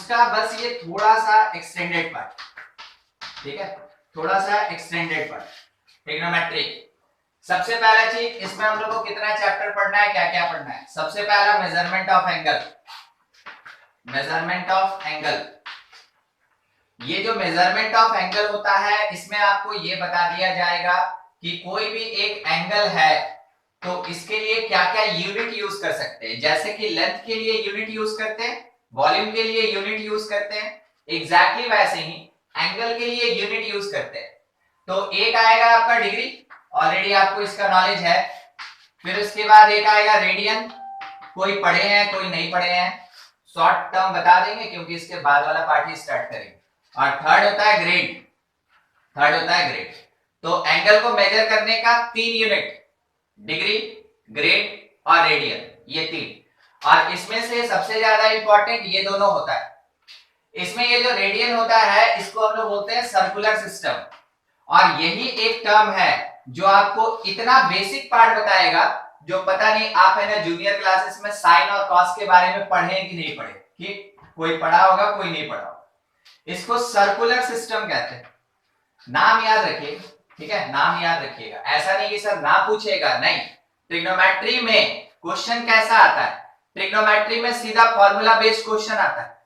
उसका बस ये थोड़ा सा एक्सटेंडेड पार्ट, ठीक है, थोड़ा सा एक्सटेंडेड पार्ट ट्रिग्नोमेट्री। सबसे पहला चीज इसमें हम लोग को कितना चैप्टर पढ़ना है, क्या क्या पढ़ना है। सबसे पहला measurement of angle, measurement of angle. ये जो मेजरमेंट ऑफ एंगल होता है इसमें आपको ये बता दिया जाएगा कि कोई भी एक एंगल है तो इसके लिए क्या क्या यूनिट यूज कर सकते हैं। जैसे कि लेंथ के लिए यूनिट यूज करते हैं, वॉल्यूम के लिए यूनिट यूज करते हैं, एग्जैक्टली वैसे ही एंगल के लिए यूनिट यूज करते हैं। तो एक आएगा आपका डिग्री, ऑलरेडी आपको इसका नॉलेज है। फिर उसके बाद एक आएगा रेडियन, कोई पढ़े हैं कोई नहीं पढ़े हैं, शॉर्ट टर्म बता देंगे क्योंकि इसके बाद वाला पार्ट ही स्टार्ट करेंगे। और थर्ड होता है ग्रेड, थर्ड होता है ग्रेड। तो एंगल को मेजर करने का 3 यूनिट, डिग्री, ग्रेड और रेडियन, ये 3। और इसमें से सबसे ज्यादा इंपॉर्टेंट ये दोनों होता है। इसमें ये जो रेडियन होता है इसको हम लोग बोलते हैं सर्कुलर सिस्टम। और यही एक टर्म है जो आपको इतना बेसिक पार्ट बताएगा जो पता नहीं आप है ना जूनियर क्लासेस में साइन और कॉस के बारे में पढ़े कि नहीं पढ़े, कि कोई पढ़ा होगा कोई नहीं पढ़ा होगा। इसको सर्कुलर सिस्टम कहते हैं। नाम याद रखिए, ठीक है, नाम याद रखिएगा। ऐसा नहीं कि सर ना पूछेगा, नहीं। ट्रिग्नोमेट्री में क्वेश्चन कैसा आता है, ट्रिग्नोमेट्री में सीधा फॉर्मूला बेस्ड क्वेश्चन आता है।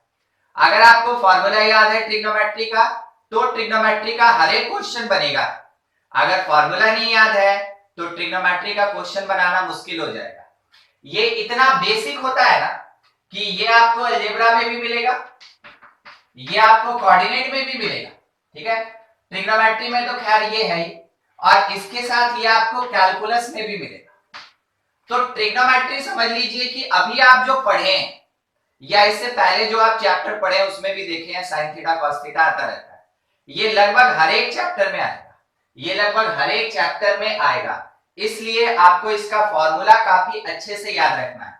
अगर आपको फॉर्मूला याद है ट्रिग्नोमेट्री का तो ट्रिग्नोमेट्री का हर एक क्वेश्चन बनेगा। अगर फॉर्मूला नहीं याद है तो ट्रिग्नोमेट्री का क्वेश्चन बनाना मुश्किल हो जाएगा। ये इतना बेसिक होता है ना कि ये आपको अलजेब्रा में भी मिलेगा, ये आपको कोऑर्डिनेट में भी मिलेगा, ठीक है। ट्रिग्नोमेट्री में तो खैर ये है ही, और इसके साथ ये आपको कैलकुलस में भी मिलेगा। तो ट्रिग्नोमेट्री समझ लीजिए कि अभी आप जो पढ़े हैं या इससे पहले जो आप चैप्टर पढ़े हैं उसमें भी देखे हैं साइन थीटा कॉस थीटा आता रहता है। ये लगभग हर एक चैप्टर में आएगा, ये लगभग हर एक चैप्टर में आएगा। इसलिए आपको इसका फॉर्मूला काफी अच्छे से याद रखना है।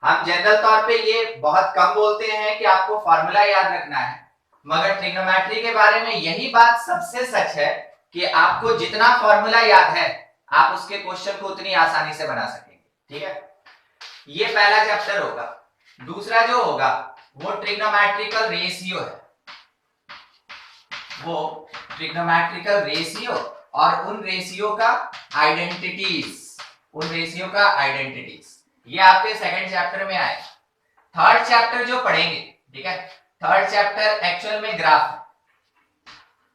हम जनरल तौर पे ये बहुत कम बोलते हैं कि आपको फॉर्मूला याद रखना है, मगर ट्रिग्नोमेट्री के बारे में यही बात सबसे सच है कि आपको जितना फॉर्मूला याद है आप उसके क्वेश्चन को उतनी आसानी से बना सकेंगे, ठीक है। ये पहला चैप्टर होगा। दूसरा जो होगा वो ट्रिग्नोमेट्रिकल रेशियो है, वो ट्रिग्नोमेट्रिकल रेशियो और उन रेशियो का आइडेंटिटीज, उन रेशियो का आइडेंटिटीज, ये आपके सेकंड चैप्टर में आएगा। थर्ड चैप्टर जो पढ़ेंगे, ठीक है, थर्ड चैप्टर एक्चुअल में ग्राफ है,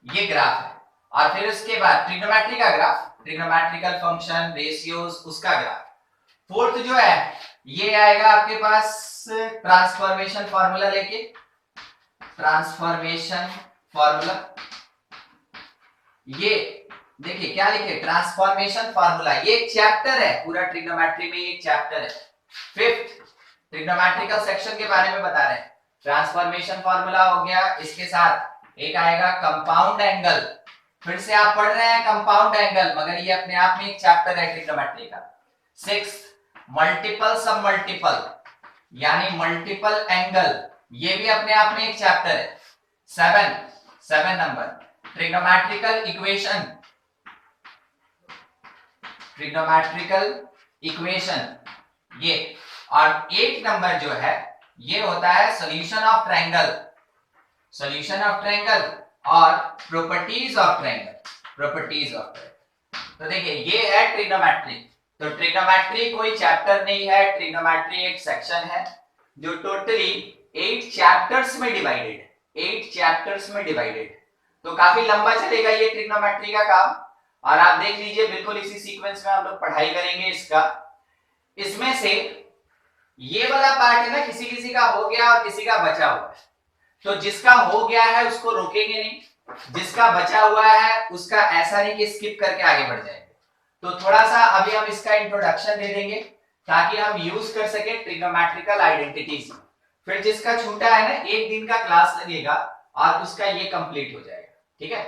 ये ग्राफ है। और फिर उसके बाद ट्रिग्नोमेट्री का ग्राफ, ट्रिग्नोमेट्रिकल फंक्शन, रेशियोज, उसका ग्राफ। फोर्थ जो है ये आएगा आपके पास ट्रांसफॉर्मेशन फार्मूला लेके, ट्रांसफॉर्मेशन फार्मूला। ये देखिए क्या लिखे, ट्रांसफॉर्मेशन फार्मूला। ये एक चैप्टर है, पूरा ट्रिग्नोमेट्री में एक चैप्टर है। फिफ्थ ट्रिग्नोमेट्रिकल सेक्शन के बारे में बता रहे हैं। ट्रांसफॉर्मेशन फार्मूला हो गया, इसके साथ एक आएगा कंपाउंड एंगल। फिर से आप पढ़ रहे हैं कंपाउंड एंगल, मगर ये अपने आप में एक चैप्टर है ट्रिग्नोमेट्री का। सिक्स्थ मल्टीपल सब मल्टीपल, यानी मल्टीपल एंगल, ये भी अपने आप में एक चैप्टर है। Seven number trigonometrical equation, trigonometrical equation ये। और 8 नंबर जो है ये होता है solution of triangle, solution of triangle और properties of triangle, properties of triangle. तो देखिए ये है ट्रिग्नोमेट्री। तो ट्रिग्नोमेट्री कोई चैप्टर नहीं है, ट्रिग्नोमेट्री एक सेक्शन है जो टोटली 8 चैप्टर्स में डिवाइडेड है, 8 चैप्टर्स में डिवाइडेड है। तो काफी लंबा चलेगा ये ट्रिग्नोमेट्री का काम। और आप देख लीजिए बिल्कुल इसी सीक्वेंस में हम लोग पढ़ाई करेंगे इसका। इसमें से ये वाला पार्ट है ना, किसी किसी का हो गया और किसी का बचा हुआ है। तो जिसका हो गया है उसको रोकेंगे नहीं, जिसका बचा हुआ है उसका ऐसा नहीं कि स्किप करके आगे बढ़ जाएंगे। तो थोड़ा सा अभी हम इसका इंट्रोडक्शन दे देंगे ताकि हम यूज कर सके ट्रिग्नोमेट्रिकल आइडेंटिटीज। फिर जिसका छूटा है ना, एक दिन का क्लास लगेगा और उसका ये कंप्लीट हो जाएगा, ठीक है।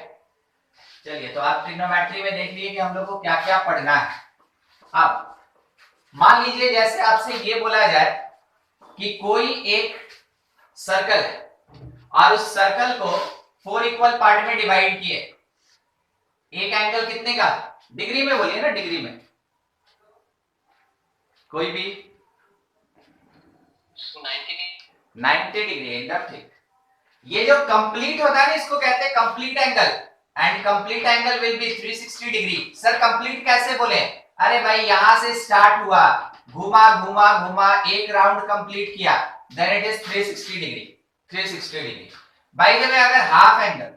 चलिए तो आप ट्रिग्नोमेट्री में देख लीजिए कि हम लोग को क्या क्या पढ़ना है। अब मान लीजिए जैसे आपसे ये बोला जाए कि कोई एक सर्कल है और उस सर्कल को 4 इक्वल पार्ट में डिवाइड किए। एक एंगल कितने का, डिग्री में बोलिए ना, डिग्री में कोई भी 90 डिग्री, एकदम ठीक। ये जो कंप्लीट होता है ना, इसको कहते हैं complete angle, and complete angle will be 360 degree. Sir complete कैसे बोले? अरे भाई यहां से स्टार्ट हुआ, घुमा घुमा घुमा, एक राउंड कंप्लीट किया, then it is 360 degree. 360 degree. By the way अगर हाफ एंगल,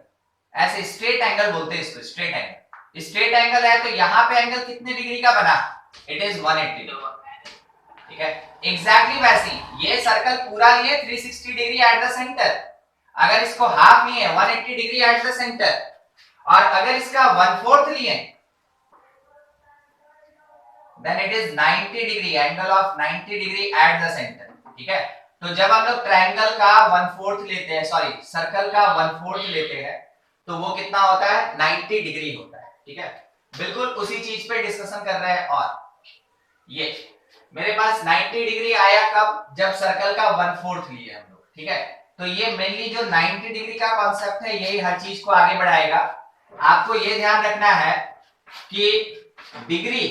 ऐसे स्ट्रेट एंगल बोलते हैं इसको, स्ट्रेट एंगल, स्ट्रेट एंगल है तो यहाँ पे एंगल कितने डिग्री का बना? It is 180 degree. ठीक है, एग्जैक्टली वैसे ही ये सर्कल पूरा लिए 360 डिग्री एट द सेंटर, अगर इसको हाफ लिए 180 डिग्री एट द सेंटर, और अगर इसका 1/4 लिए then it is 90 degree, angle of 90 degree at the centre. ठीक है, तो जब हम लोग ट्रायंगल का 1/4 लेते हैं, सॉरी सर्कल का 1/4 लेते हैं, तो वो कितना होता है? 90 डिग्री होता है। ठीक है, बिल्कुल उसी चीज पे डिस्कशन कर रहे हैं। और ये मेरे पास 90 डिग्री आया कब? जब सर्कल का 1/4 लिए हम लोग। ठीक है, तो ये मेनली जो 90 डिग्री का कॉन्सेप्ट है, यही हर चीज को आगे बढ़ाएगा। आपको ये ध्यान रखना है कि डिग्री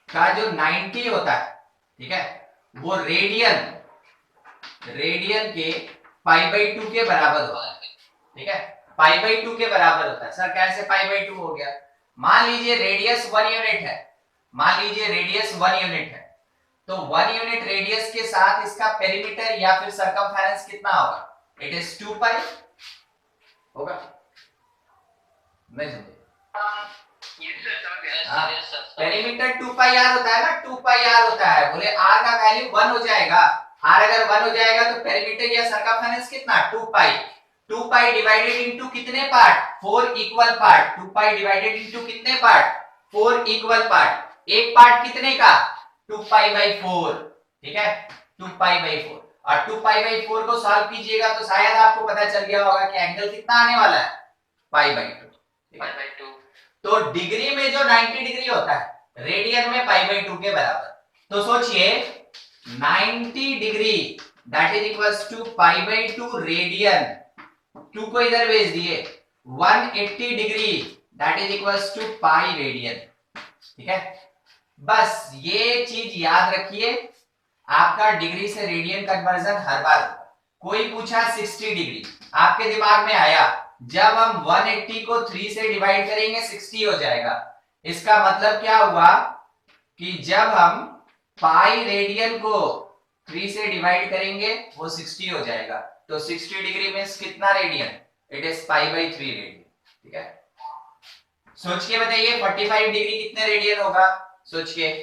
का जो 90 होता है, ठीक है, वो रेडियन के π/2 के बराबर होता है। ठीक है, π/2 के बराबर होता है। सर कैसे π/2 हो गया? मान लीजिए रेडियस 1 यूनिट है, मान लीजिए रेडियस 1 यूनिट है, तो 1 यूनिट रेडियस के साथ इसका पेरीमीटर या फिर सरकमफेरेंस कितना होगा? इट इज 2π होगा। नहीं समझे? पेरीमीटर 2πr होता है ना, 2πr होता है। बोले r का वैल्यू 1 हो जाएगा, r अगर 1 हो जाएगा तो पेरीमीटर या सरकमफेरेंस कितना? 2π। 2π डिवाइडेड इनटू कितने part? 4 equal part. 2π divided into कितने पार्ट? 4 equal part. एक पार्ट कितने का? 2π/4। ठीक है, 2π/4। और 2π/4 को सॉल्व कीजिएगा तो शायद आपको पता चल गया होगा कि एंगल कितना आने वाला है? π/2। तो डिग्री में जो 90 डिग्री होता है, रेडियन में π/2 के बराबर। तो सोचिए 90 degree that is equals to π/2 radian, 2 को इधर भेज दिए, 180 degree that is equals to pi radian. ठीक है, बस ये चीज याद रखिए, आपका डिग्री से रेडियन कन्वर्जन हर बार होगा। कोई पूछा 60 डिग्री, आपके दिमाग में आया जब हम 180 को 3 से डिवाइड करेंगे 60 हो जाएगा। इसका मतलब क्या हुआ कि जब हम पाई रेडियन को 3 से डिवाइड करेंगे वो 60 हो जाएगा। तो 60 डिग्री मींस कितना रेडियन? It is π/3 radian. ठीक है, सोच के बताइए 45 डिग्री कितने रेडियन होगा? सोच के।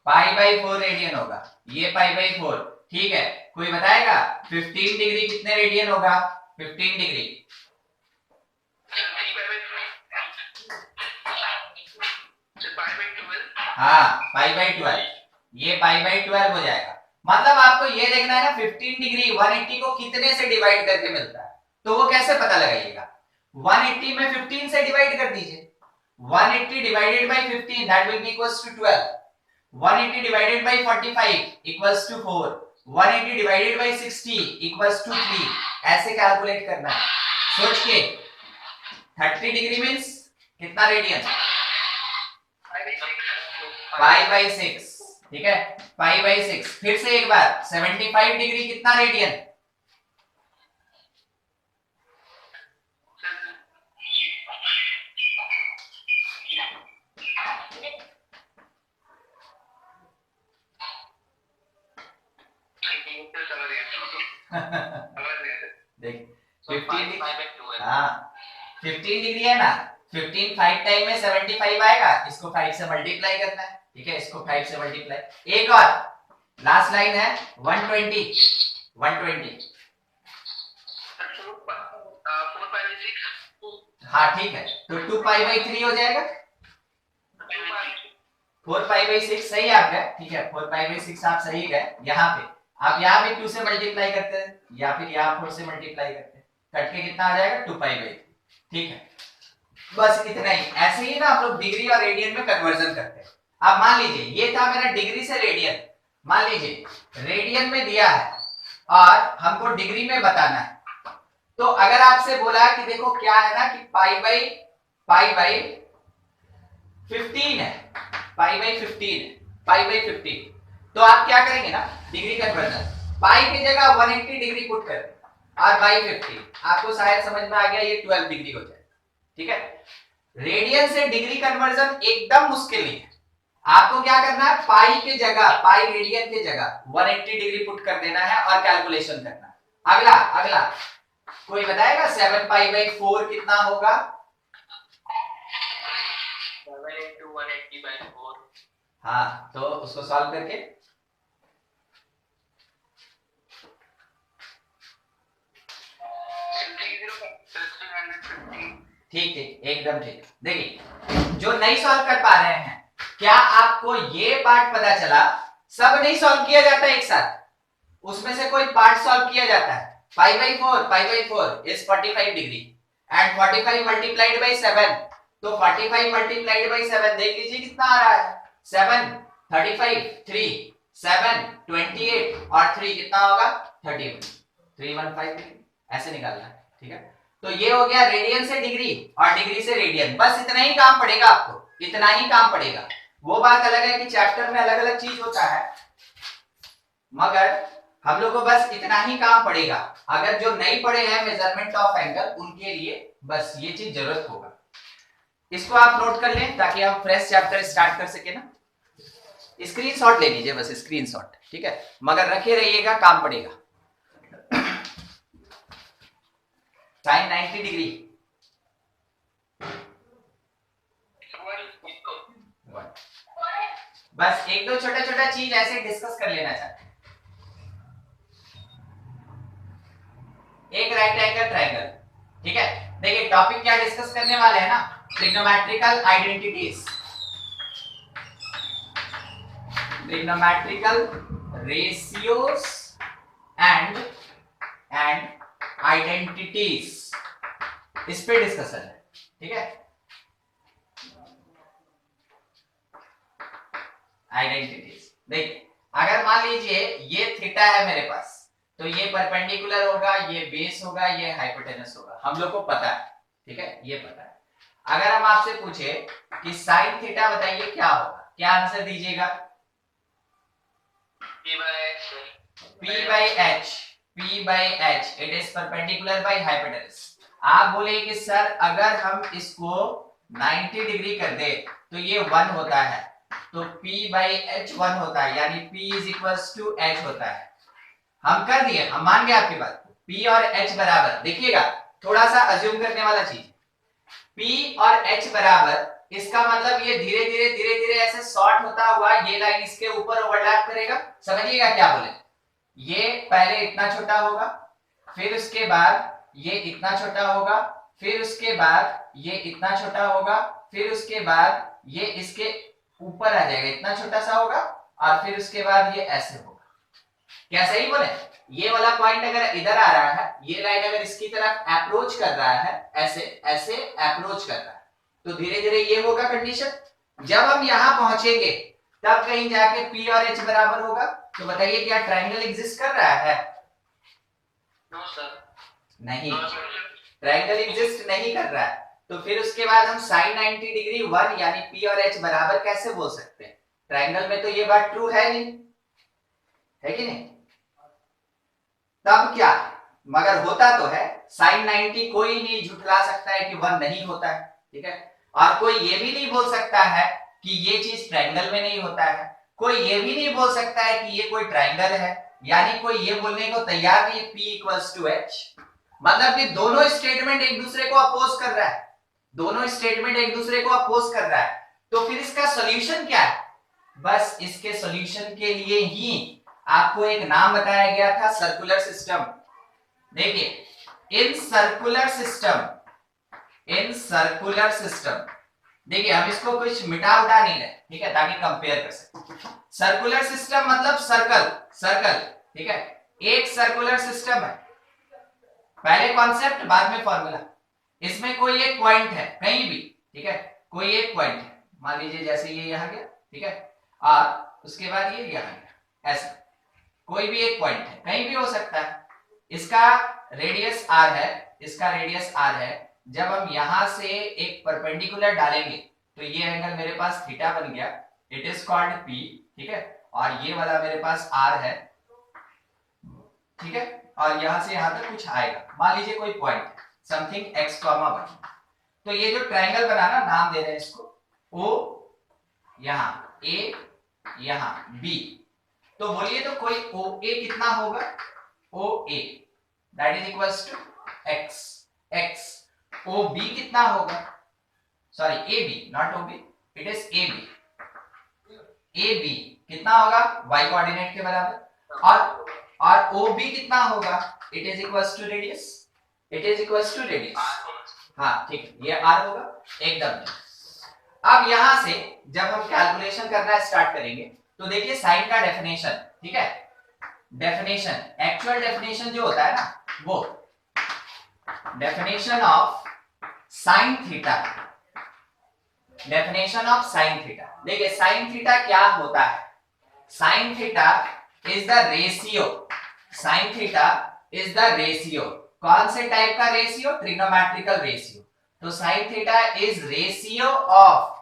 π/4 रेडियन होगा, ये π/4। ठीक है, कोई बताएगा 15 डिग्री कितने रेडियन होगा? 15 डिग्री हाँ π/12, ये π/12 हो जाएगा। मतलब आपको ये देखना है ना 15 डिग्री 180 को कितने से डिवाइड करके मिलता है, तो वो कैसे पता लगाइएगा? 180 में 15 से डिवाइड कर दीजिए, 180 divided by 15 that will be equals to 12, 180 divided by 45 equals to 4, 180 divided by 60 equals to 3, ऐसे कैलकुलेट करना है। सोच के 30 डिग्री मींस कितना रेडियन? π/6। ठीक है, π/6। फिर से एक बार 75 डिग्री कितना रेडियन? देख 15 हाँ 15 डिग्री है ना, 15 5 टाइम में 75 आएगा, इसको 5 से मल्टीप्लाई करना है। ठीक है, इसको 5 से मल्टीप्लाई। एक और लास्ट लाइन है 120, 120। हाँ ठीक है, तो 2π/3 हो जाएगा, 4π/6 सही आ गया। ठीक है, 4π/6 आप सही गए। यहाँ पे आप यहाँ पे 2 से मल्टीप्लाई करते हैं या फिर यहाँ 4 से मल्टीप्लाई करते हैं, कट के कितना आ जाएगा? 2π/3। ठीक है, बस इतना ही। ऐसे ही ना हम लोग डिग्री और रेडियन में कन्वर्जन करते हैं। अब मान लीजिए ये था मेरा डिग्री से रेडियन, मान लीजिए रेडियन में दिया है और हमको डिग्री में बताना है, तो अगर आपसे बोला कि देखो क्या है ना कि π/15 है, π/15 है, π/15, तो आप क्या करेंगे ना, डिग्री कन्वर्जन पाई की जगह 180 डिग्री पुट कर दें और बाई 50, आपको शायद समझ में आ गया, ये 12 डिग्री हो जाए। ठीक है, रेडियन से डिग्री कन्वर्जन एकदम मुश्किल नहीं है। आपको क्या करना है, पाई की जगह, पाई रेडियन की जगह 180 डिग्री पुट कर देना है और कैलकुलेशन करना है। अगला अगला कोई बताएगा 7 पाई बाई 4 कितना होगा? 7 into 180 by 4। हाँ, तो उसको सॉल्व करके ठीक ठीक, एकदम ठीक। देखिए, जो नहीं सॉल्व कर पा रहे हैं, क्या आपको ये पार्ट पता चला? सब नहीं सॉल्व किया जाता एक साथ, उसमें से कोई पार्ट सॉल्व किया जाता है। Pi by 4 is 45 degree and 45 multiplied by 7, तो 45 मल्टीप्लाइड बाई 7 देख लीजिए कितना आ रहा है, 7 35 3 7 28 और 3 कितना होगा 31, 315 ऐसे निकालना है। ठीक है, तो ये हो गया रेडियन से डिग्री और डिग्री से रेडियन, बस इतना ही काम पड़ेगा आपको, इतना ही काम पड़ेगा। वो बात अलग है कि चैप्टर में अलग अलग चीज होता है, मगर हम लोग को बस इतना ही काम पड़ेगा। अगर जो नहीं पढ़े हैं मेजरमेंट ऑफ एंगल, उनके लिए बस ये चीज जरूरत होगा। इसको आप नोट कर लें ताकि हम फ्रेश चैप्टर स्टार्ट कर सके ना। स्क्रीनशॉट ले लीजिए, बस स्क्रीनशॉट, ठीक है, मगर रखे रहिएगा, काम पड़ेगा। साइन 90 डिग्री, बस एक दो छोटा छोटा चीज ऐसे डिस्कस कर लेना चाहते हैं। एक राइट एंगल ट्रायंगल, ठीक है, देखिए टॉपिक क्या डिस्कस करने वाले हैं ना, trigonometrical identities, trigonometrical ratios and identities, इस पे डिस्कशन है। ठीक है, आइडेंटिटीज। देखिए, अगर मान लीजिए ये थीटा है मेरे पास, तो ये परपेंडिकुलर होगा, ये बेस होगा, ये हाइपोटेनस होगा, हम लोग को पता है। ठीक है, ये पता है। अगर हम आपसे पूछे कि साइन थीटा बताइए क्या होगा, क्या आंसर दीजिएगा? P by h, it is perpendicular by hypotenuse. आप बोले कि सर अगर हम इसको 90 डिग्री कर दे तो ये 1 होता है, तो P by h 1 होता है, यानी P is equals to h होता है। हम कर दिए, हम मान गए आपकी बात। P और h बराबर, देखिएगा थोड़ा सा अज्यूम करने वाला चीज, P और h बराबर, इसका मतलब ये धीरे धीरे ऐसे शॉर्ट होता हुआ ये लाइन इसके ऊपर ओवरलैप करेगा। समझिएगा क्या बोले, ये पहले इतना छोटा होगा, फिर उसके बाद ये इतना छोटा होगा, फिर उसके बाद ये इतना छोटा होगा, फिर उसके बाद ये इसके ऊपर आ जाएगा, इतना छोटा सा होगा, और फिर उसके बाद ये ऐसे होगा। क्या सही बोले? ये वाला पॉइंट अगर इधर आ रहा है, ये लाइन अगर इसकी तरफ अप्रोच कर रहा है, ऐसे ऐसे अप्रोच कर रहा है, तो धीरे धीरे ये होगा कंडीशन। जब हम यहां पहुंचेंगे तब कहीं जाके P और H बराबर होगा। तो बताइए क्या ट्रायंगल एग्जिस्ट कर रहा है? नो सर, नहीं, ट्रायंगल एग्जिस्ट नहीं कर रहा है। तो फिर उसके बाद हम sin 90 डिग्री 1 यानी P और H बराबर कैसे बोल सकते हैं? ट्रायंगल में तो ये बात ट्रू है नहीं, है कि नहीं? तब क्या, मगर होता तो है, sin 90 कोई नहीं झुठला सकता है कि 1 नहीं होता है। ठीक है, और कोई ये भी नहीं बोल सकता है कि ये चीज ट्रायंगल में नहीं होता है, कोई ये भी नहीं बोल सकता है कि ये कोई ट्रायंगल है, यानी कोई ये बोलने को तैयार नहीं P इक्वल्स टू H। मतलब कि दोनों स्टेटमेंट एक दूसरे को अपोज कर रहा है, दोनों स्टेटमेंट एक दूसरे को अपोज कर रहा है। तो फिर इसका सॉल्यूशन क्या है? बस इसके सॉल्यूशन के लिए ही आपको एक नाम बताया गया था, सर्कुलर सिस्टम। देखिए, इन सर्कुलर सिस्टम, देखिए हम इसको कुछ मिटा उठा नहीं रहे, ठीक है, ताकि कंपेयर कर सके। सर्कुलर सिस्टम मतलब सर्कल, ठीक है, एक सर्कुलर सिस्टम है, पहले कॉन्सेप्ट बाद में फॉर्मूला। इसमें कोई एक पॉइंट है कहीं भी, ठीक है, कोई एक पॉइंट है, मान लीजिए जैसे ये यहां गया, ठीक है, और उसके बाद ये यहां गया, ऐसा कोई भी एक पॉइंट है, कहीं भी हो सकता है। इसका रेडियस r है, इसका रेडियस r है। जब हम यहां से एक परपेंडिकुलर डालेंगे तो ये एंगल मेरे पास थीटा बन गया, इट इज कॉल्ड P, ठीक है, और ये वाला मेरे पास R है, ठीक है, और यहां से यहां तक कुछ आएगा, मान लीजिए कोई पॉइंट समथिंग x, y, तो ये जो ट्रायंगल बना ना, नाम दे रहे हैं इसको O, यहां A, यहां B, तो बोलिए तो कोई OA कितना होगा, OA that is equals to x, x, OB कितना होगा, sorry AB not OB, it is AB, AB कितना होगा y कोऑर्डिनेट के बराबर, और OB कितना होगा, it is equals to radius, it is equals to radius, हाँ ठीक है, ये R होगा एकदम। अब यहां से जब हम कैलकुलेशन करना स्टार्ट करेंगे तो देखिए साइन का डेफिनेशन, ठीक है, डेफिनेशन, एक्चुअल डेफिनेशन जो होता है ना, वो definition of sine theta, definition of sine theta, देखिए साइन थीटा क्या होता है, sine theta is the ratio, sine theta is the ratio, कौन से टाइप का रेशियो, ट्रिग्नोमेट्रिकल रेशियो, तो sine theta is ratio of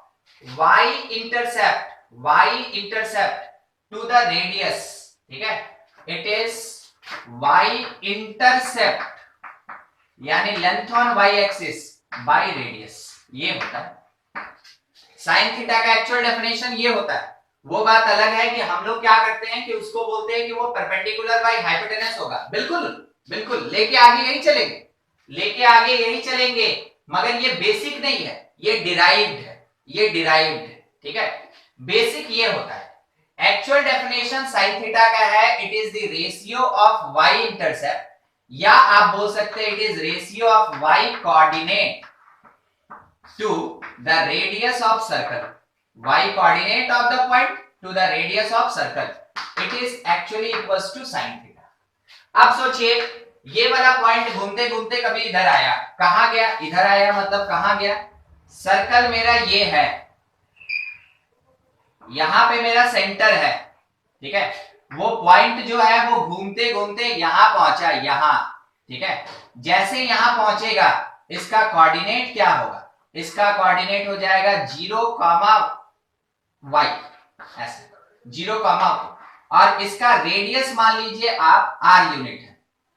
y intercept, y intercept to the radius, ठीक है, इट इज y इंटरसेप्ट यानी length on y axis by radius, ये होता है साइन थीटा का एक्चुअल डेफिनेशन, ये होता है। वो बात अलग है कि हम लोग क्या करते हैं कि उसको बोलते हैं कि वो परपेंडिकुलर बाय हाइपोटेनस होगा, बिल्कुल बिल्कुल, लेके आगे यही चलेंगे, लेके आगे यही चलेंगे, मगर ये बेसिक नहीं है, ये डिराइव्ड है, ये डिराइव्ड है, ठीक है, बेसिक ये होता है। एक्चुअल डेफिनेशन साइन थीटा का है, it is the ratio of y intercept, या आप बोल सकते हैं it is ratio of y coordinate to the radius of circle, y coordinate of the point to the radius of circle, it is actually equals to sin theta। अब सोचिए ये वाला point घूमते घूमते कभी इधर आया, कहां गया, इधर आया, मतलब कहां गया, सर्कल मेरा ये है, यहां पे मेरा सेंटर है, ठीक है, वो पॉइंट जो है वो घूमते घूमते यहां पहुंचा, यहां, ठीक है, जैसे यहां पहुंचेगा इसका कोऑर्डिनेट क्या होगा, इसका कोऑर्डिनेट हो जाएगा 0, y, ऐसे 0, और इसका रेडियस मान लीजिए आप r यूनिट है,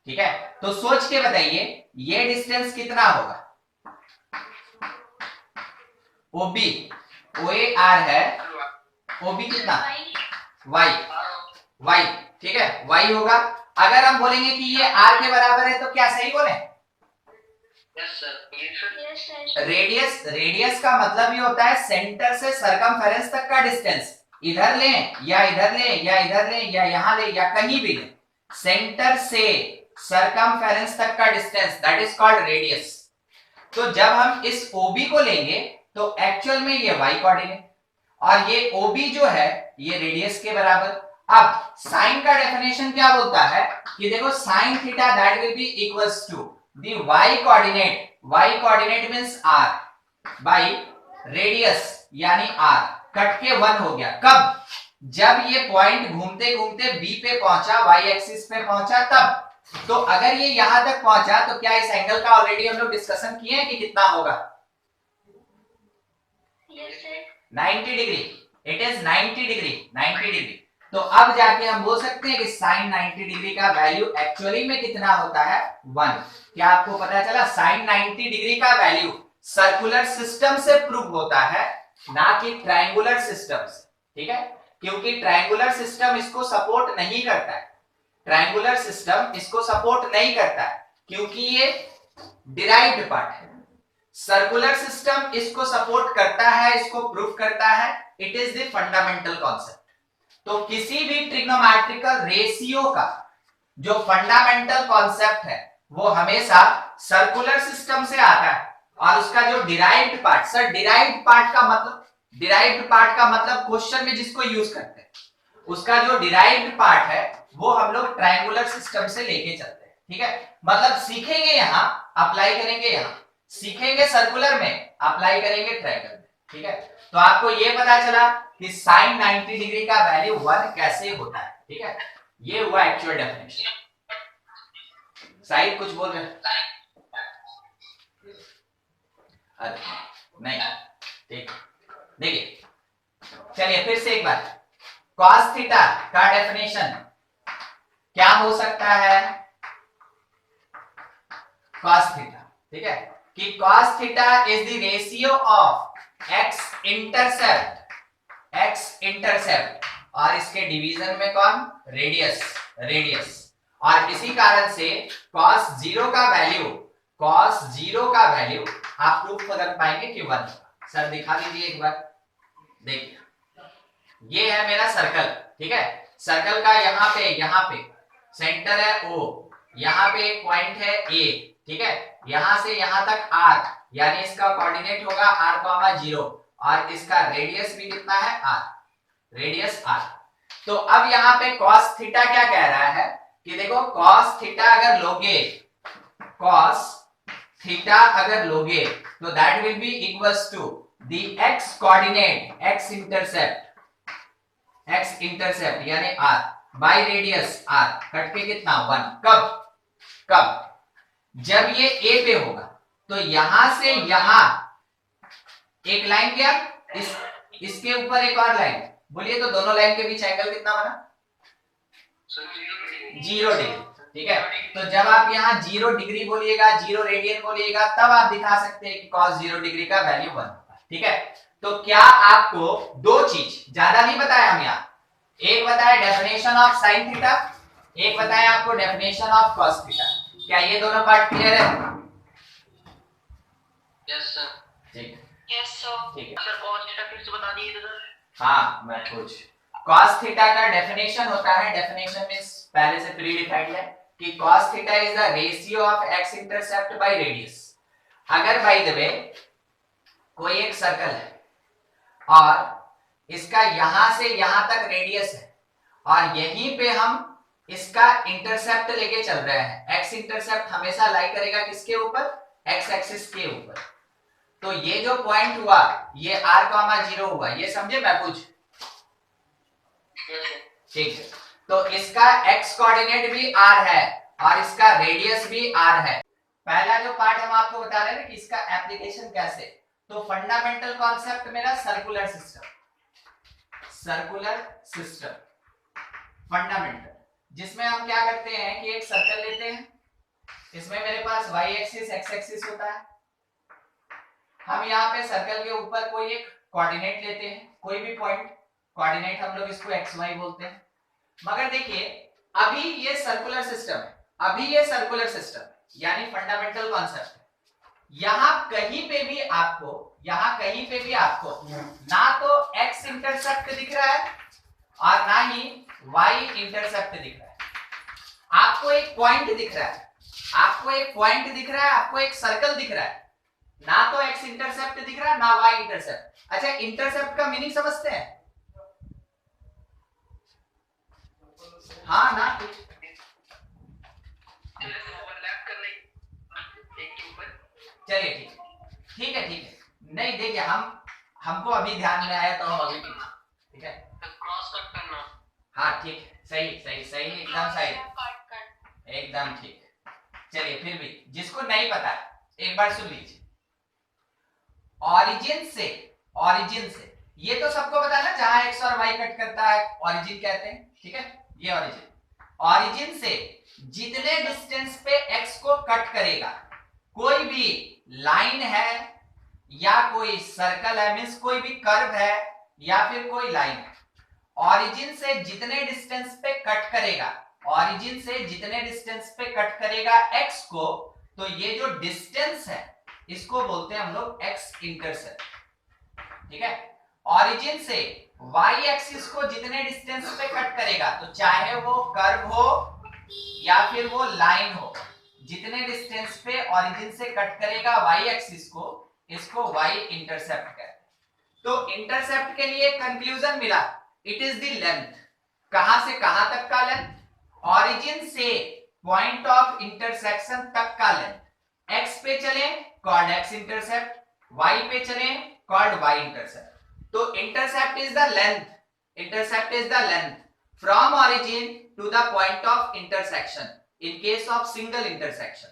ठीक है, तो सोच के बताइए ये डिस्टेंस कितना होगा, OB, OA r है, OB कितना, y, ठीक है, y होगा। अगर हम बोलेंगे कि ये r के बराबर है तो क्या सही बोले, रेडियस, रेडियस का मतलब ये होता है सेंटर से सरकमफेरेंस तक का डिस्टेंस, इधर लें या इधर लें या इधर लें या यहां लें या कहीं भी लें, सेंटर से सरकमफेरेंस तक का distance that is called radius. तो जब हम इस OB को लेंगे तो एक्चुअल में ये y कोऑर्डिनेट, और ये OB जो है ये रेडियस के बराबर। अब साइन का डेफिनेशन क्या बोलता है कि देखो sine theta that will be equals to the y coordinate means r by radius यानी r, कट के 1 हो गया, कब, जब ये पॉइंट घूमते घूमते B पे पहुंचा, y एक्सिस पे पहुंचा तब। तो अगर ये यहां तक पहुंचा तो क्या इस एंगल का ऑलरेडी हम लोग डिस्कशन किए हैं कि कितना होगा, 90 degree, it is 90 degree, 90 degree. तो अब जाके हम बोल सकते हैं कि साइन 90 डिग्री का वैल्यू एक्चुअली में कितना होता है, 1। क्या आपको पता चला, साइन 90 डिग्री का वैल्यू सर्कुलर सिस्टम से प्रूव होता है, ना कि ट्रायंगुलर सिस्टम से, ठीक है, क्योंकि ट्रायंगुलर सिस्टम इसको सपोर्ट नहीं करता है, ट्रायंगुलर सिस्टम इसको सपोर्ट नहीं करता है क्योंकि ये डिराइव्ड पार्ट है, सर्कुलर सिस्टम इसको सपोर्ट करता है, इसको प्रूव करता है, it is the fundamental concept. तो किसी भी ट्रिग्नोमेट्रिकल रेशियो का जो फंडामेंटल कॉन्सेप्ट है वो हमेशा सर्कुलर सिस्टम से आता है, और उसका जो derived part, sir derived part का मतलब, डिराइव्ड पार्ट का मतलब क्वेश्चन में जिसको यूज करते हैं, उसका जो डिराइव्ड पार्ट है वो हम लोग ट्रायंगुलर सिस्टम से लेके चलते हैं, ठीक है, मतलब सीखेंगे यहां, अप्लाई करेंगे यहां, सीखेंगे सर्कुलर में, अप्लाई करेंगे ट्रायंगल में, ठीक है। तो आपको ये पता चला कि साइन 90 डिग्री का वैल्यू 1 कैसे होता है, ठीक है, ये हुआ एक्चुअल डेफिनेशन। साइड कुछ बोल रहे हैं, अरे नहीं, ठीक, देखिए चलिए फिर से एक बार, cos थीटा का डेफिनेशन क्या हो सकता है? cos थीटा, ठीक है, कि cos theta is the ratio of x intercept और इसके डिवीजन में कौन? रेडियस। और इसी कारण से cos जीरो का वैल्यू आप प्रूफ कर पाएंगे कि 1 होगा। सर दिखा दीजिए एक बार, देखिए ये है मेरा सर्कल, ठीक है, सर्कल का यहाँ पे सेंटर है O, यहाँ पे एक पॉइंट है A, ठीक है, यहां से यहां तक R, यानी इसका कोऑर्डिनेट होगा r,0 और इसका रेडियस भी कितना है? Radius r। तो अब यहाँ पे cos थीटा क्या कह रहा है कि देखो cos थीटा अगर लोगे तो that will be equals to the x coordinate x intercept यानी r by radius r cut के कितना? 1। कब? जब ये A पे होगा तो यहां से यहां एक लाइन गया, इसके ऊपर एक और लाइन, बोलिए तो दोनों लाइन के बीच एंगल कितना बना? 0 डिग्री, ठीक है। तो जब आप यहाँ 0 डिग्री बोलिएगा, 0 रेडियन बोलिएगा, तब आप दिखा सकते हैं कि cos 0 डिग्री का वैल्यू 1 होगा, ठीक है। तो क्या आपको दो चीज ज्यादा नहीं बताया हम यहाँ, एक बताया डेफिनेशन ऑफ साइन थीटा, एक बताया आपको डेफिनेशन ऑफ cos थीटा। क्या ये दोनों पार्ट क्लियर है? Yes sir. ठीक ठीक है सर। cos थीटा फिर से बता दीजिए सर। हाँ मैं पूछ, cos थीटा का डेफिनेशन होता है, डेफिनेशन मींस पहले से प्री डिफाइंड है कि cos theta is the ratio of x intercept by radius. अगर बाय द वे कोई एक सर्कल है और इसका यहां से यहां तक रेडियस है और यहीं पे हम इसका इंटरसेप्ट लेके चल रहे हैं, x इंटरसेप्ट हमेशा लाई करेगा किसके ऊपर? x एक्सिस के ऊपर। तो ये जो पॉइंट हुआ ये r,0 हुआ, ये समझे मैं पूछ? ठीक है, तो इसका x कोऑर्डिनेट भी r है और इसका रेडियस भी r है। पहला जो पार्ट हम आपको बता रहे हैं कि इसका एप्लीकेशन कैसे, तो फंडामेंटल कॉन्सेप्ट मेरा सर्कुलर सिस्टम फंडामेंटल, जिसमें हम क्या करते हैं कि एक सर्कल लेते हैं, इसमें मेरे पास y एक्सिस x एक्सिस होता है, हम यहाँ पे सर्कल के ऊपर कोई एक कोऑर्डिनेट लेते हैं, कोई भी पॉइंट कोऑर्डिनेट, हम लोग इसको x y बोलते हैं। मगर देखिए अभी ये सर्कुलर सिस्टम यानी फंडामेंटल कॉन्सेप्ट है, यहाँ कहीं पे भी आपको ना तो x इंटरसेप्ट दिख रहा है और ना ही y इंटरसेप्ट दिख रहा है, आपको एक पॉइंट दिख रहा है, आपको एक सर्कल दिख रहा है, ना तो x इंटरसेप्ट दिख रहा है ना y इंटरसेप्ट। अच्छा, इंटरसेप्ट का मीनिंग समझते हैं? हाँ ना, ओवरलैप कर रही एक के ऊपर। चलिए ठीक है नहीं देखिए, हमको अभी ध्यान में आया तो हम अभी ठीक है, क्रॉस कट करना। हाँ ठीक, सही एकदम ठीक। चलिए फिर भी जिसको नहीं पता एक बार सुन लीजिए, ओरिजिन से ये तो सबको पता है ना, जहां x और y कट करता है ओरिजिन कहते हैं, ठीक है, ये ओरिजिन से जितने डिस्टेंस पे x को कट करेगा, कोई भी लाइन है या कोई सर्कल है, मींस कोई भी कर्व है या फिर कोई लाइन है, ओरिजिन से जितने डिस्टेंस पे कट करेगा x को, तो ये जो डिस्टेंस है इसको बोलते हैं हम लोग x इंटरसेप्ट, ठीक है। ओरिजिन से y एक्सिस को जितने डिस्टेंस पे कट करेगा, तो चाहे वो कर्व हो या फिर वो लाइन हो, जितने डिस्टेंस पे ओरिजिन से कट करेगा y एक्सिस को, इसको y इंटरसेप्ट कहते हैं। तो इंटरसेप्ट के लिए कंक्लूजन मिला, इट इज द लेंथ, कहां से कहां तक का लेंथ, ओरिजिन से पॉइंट ऑफ इंटरसेक्शन तक का लेंथ। x पे चले कॉल्ड x इंटरसेप्ट, y पे चले कॉल्ड y इंटरसेप्ट। तो intercept is the length from origin to the point of intersection in case of single intersection.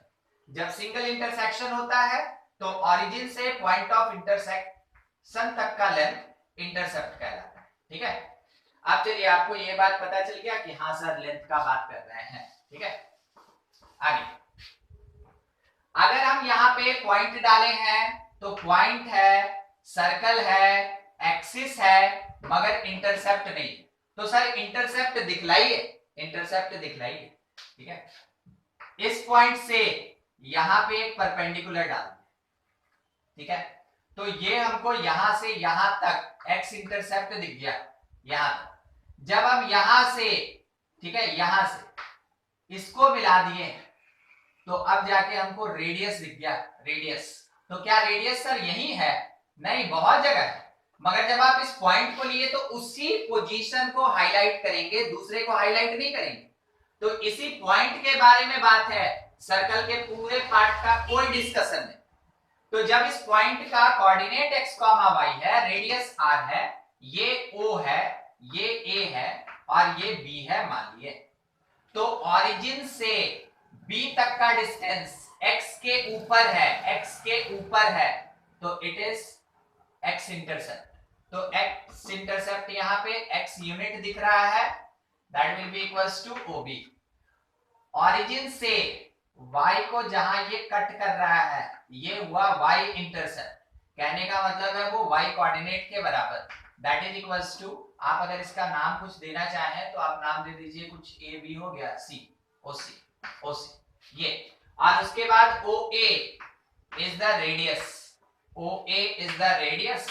जब सिंगल इंटरसेक्शन होता है तो ओरिजिन से पॉइंट ऑफ इंटरसेक्शन तक का लेंथ इंटरसेप्ट कहलाता है। ठीक है, अब चलिए आपको ये बात पता चल गया कि हाँ सर लेंथ का बात कर रहे हैं। ठीक है, आगे अगर हम यहाँ पे पॉइंट डाले हैं तो पॉइंट है, सर्कल है, एक्सिस है, मगर इंटरसेप्ट नहीं। तो सर इंटरसेप्ट दिखलाइए, इंटरसेप्ट दिखलाइए। ठीक है, इस पॉइंट से यहां पे एक परपेंडिकुलर डाल दिया। ठीक है, तो ये हमको यहां से यहां तक एक्स इंटरसेप्ट दिख गया यहां तक। जब हम यहां से, ठीक है, यहां से इसको मिला दिए तो अब जाके हमको रेडियस दिख गया, रेडियस। तो क्या रेडियस सर यही है? नहीं, बहुत जगह है, मगर जब आप इस पॉइंट को लिए तो उसी पोजीशन को हाईलाइट करेंगे, दूसरे को हाईलाइट नहीं करेंगे। तो इसी पॉइंट के बारे में बात है, सर्कल के पूरे पार्ट का कोई डिस्कशन नहीं। तो जब इस पॉइंट का कोऑर्डिनेट x, y है, रेडियस r है, ये o है, ये a है और ये b है मान लिए, तो ओरिजिन से b तक का डिस्टेंस x के ऊपर है, x के ऊपर है, तो इट इज x इंटरसेप्ट। तो x इंटरसेप्ट यहाँ पे x यूनिट दिख रहा है, that will be equals to OB। Origin से y को जहां ये कट कर रहा है, ये हुआ y इंटरसेप्ट। कहने का मतलब है वो y कोऑर्डिनेट के बराबर, दैट इज इक्वल्स टू, आप अगर इसका नाम कुछ देना चाहें तो आप नाम दे दीजिए कुछ AB हो गया, C, OC ये, और उसके बाद OA is the radius, OA is the radius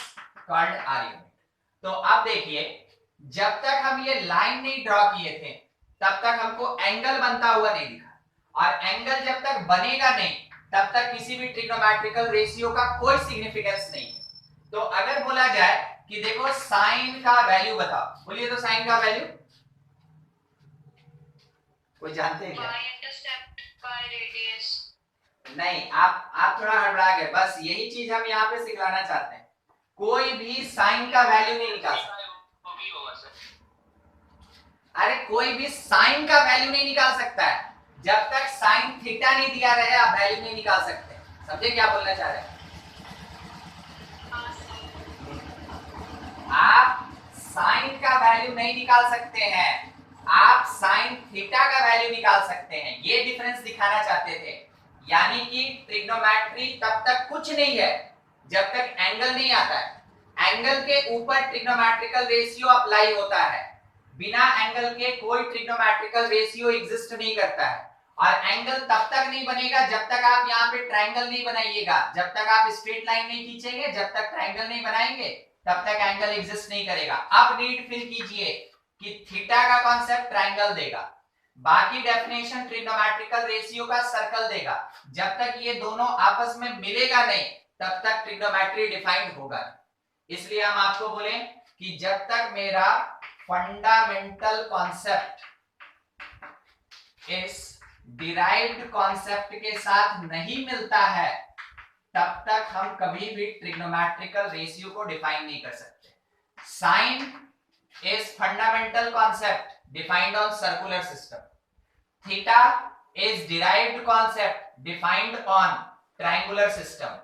called R unit. तो अब देखिए, जब तक हम ये लाइन नहीं ड्रॉ किए थे तब तक हमको एंगल बनता हुआ नहीं दिखा, और एंगल जब तक बनेगा नहीं तब तक किसी भी ट्रिग्नोमेट्रिकल रेशियो का कोई सिग्निफिकेंस नहीं है। तो अगर बोला जाए कि देखो साइन का वैल्यू बताओ, बोलिए तो साइन का वैल्यू कोई जानते हैं क्या? y intercept by radius. नहीं, आप थोड़ा हड़बड़ा गए, बस यही चीज हम यहाँ पे सिखलाना चाहते हैं। कोई भी साइन का वैल्यू नहीं निकाल सकता। अरे कोई भी साइन का वैल्यू नहीं निकाल सकता है, जब तक साइन थीटा नहीं दिया रहे आप वैल्यू नहीं निकाल सकते। समझे क्या बोलना चाह रहे हैं? आप साइन का वैल्यू नहीं निकाल सकते हैं, आप साइन थीटा का वैल्यू निकाल सकते हैं। ये डिफरेंस दिखाना चाहते थे, यानी कि ट्रिग्नोमेट्री तब तक कुछ नहीं है जब तक एंगल नहीं आता है। एंगल के ऊपर ट्रिग्नोमेट्रिकल रेशियो अप्लाई होता है, बिना एंगल के कोई ट्रिग्नोमेट्रिकल रेशियो एग्जिस्ट नहीं करता है। और एंगल तब तक नहीं बनेगा जब तक आप यहाँ पे ट्रायंगल नहीं बनाइएगा, जब तक आप स्ट्रेट लाइन नहीं खींचेंगे, जब तक ट्रायंगल नहीं बनाएंगे तब तक एंगल एग्जिस्ट नहीं करेगा। अब नीड फिल कीजिए कि थीटा का कॉन्सेप्ट ट्रायंगल देगा, बाकी डेफिनेशन ट्रिग्नोमेट्रिकल रेशियो का सर्कल देगा। जब तक ये दोनों आपस में मिलेगा नहीं तब तक ट्रिग्नोमेट्री डिफाइंड होगा। इसलिए हम आपको बोले कि जब तक मेरा फंडामेंटल कॉन्सेप्ट इस डिराइव्ड कॉन्सेप्ट के साथ नहीं मिलता है तब तक हम कभी भी ट्रिग्नोमेट्रिकल रेशियो को डिफाइन नहीं कर सकते। Sine is fundamental concept defined on circular system. Theta is derived concept defined on triangular system.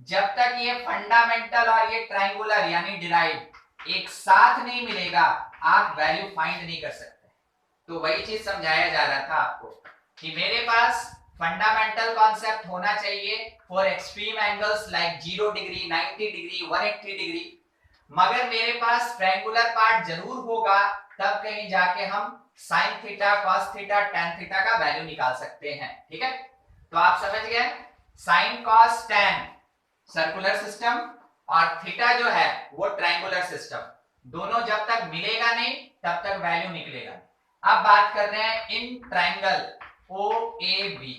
जब तक ये फंडामेंटल और ये ट्रायंगुलर यानी डिराइव्ड एक साथ नहीं मिलेगा आप वैल्यू फाइंड नहीं कर सकते। तो वही चीज समझाया जा रहा था आपको कि मेरे पास फंडामेंटल कॉन्सेप्ट होना चाहिए for extreme angles like 0 degree, 90 degree, 180 degree, मगर मेरे पास ट्रायंगुलर पार्ट जरूर होगा, तब कहीं जाके हम sine theta, cos theta, tan theta का वैल्यू निकाल सकते हैं। ठीक है, तो आप समझ गए, sine cos tan circular system और थीटा जो है वो ट्रायंगुलर सिस्टम, दोनों जब तक मिलेगा नहीं तब तक वैल्यू निकलेगा। अब बात कर रहे हैं in triangle OAB,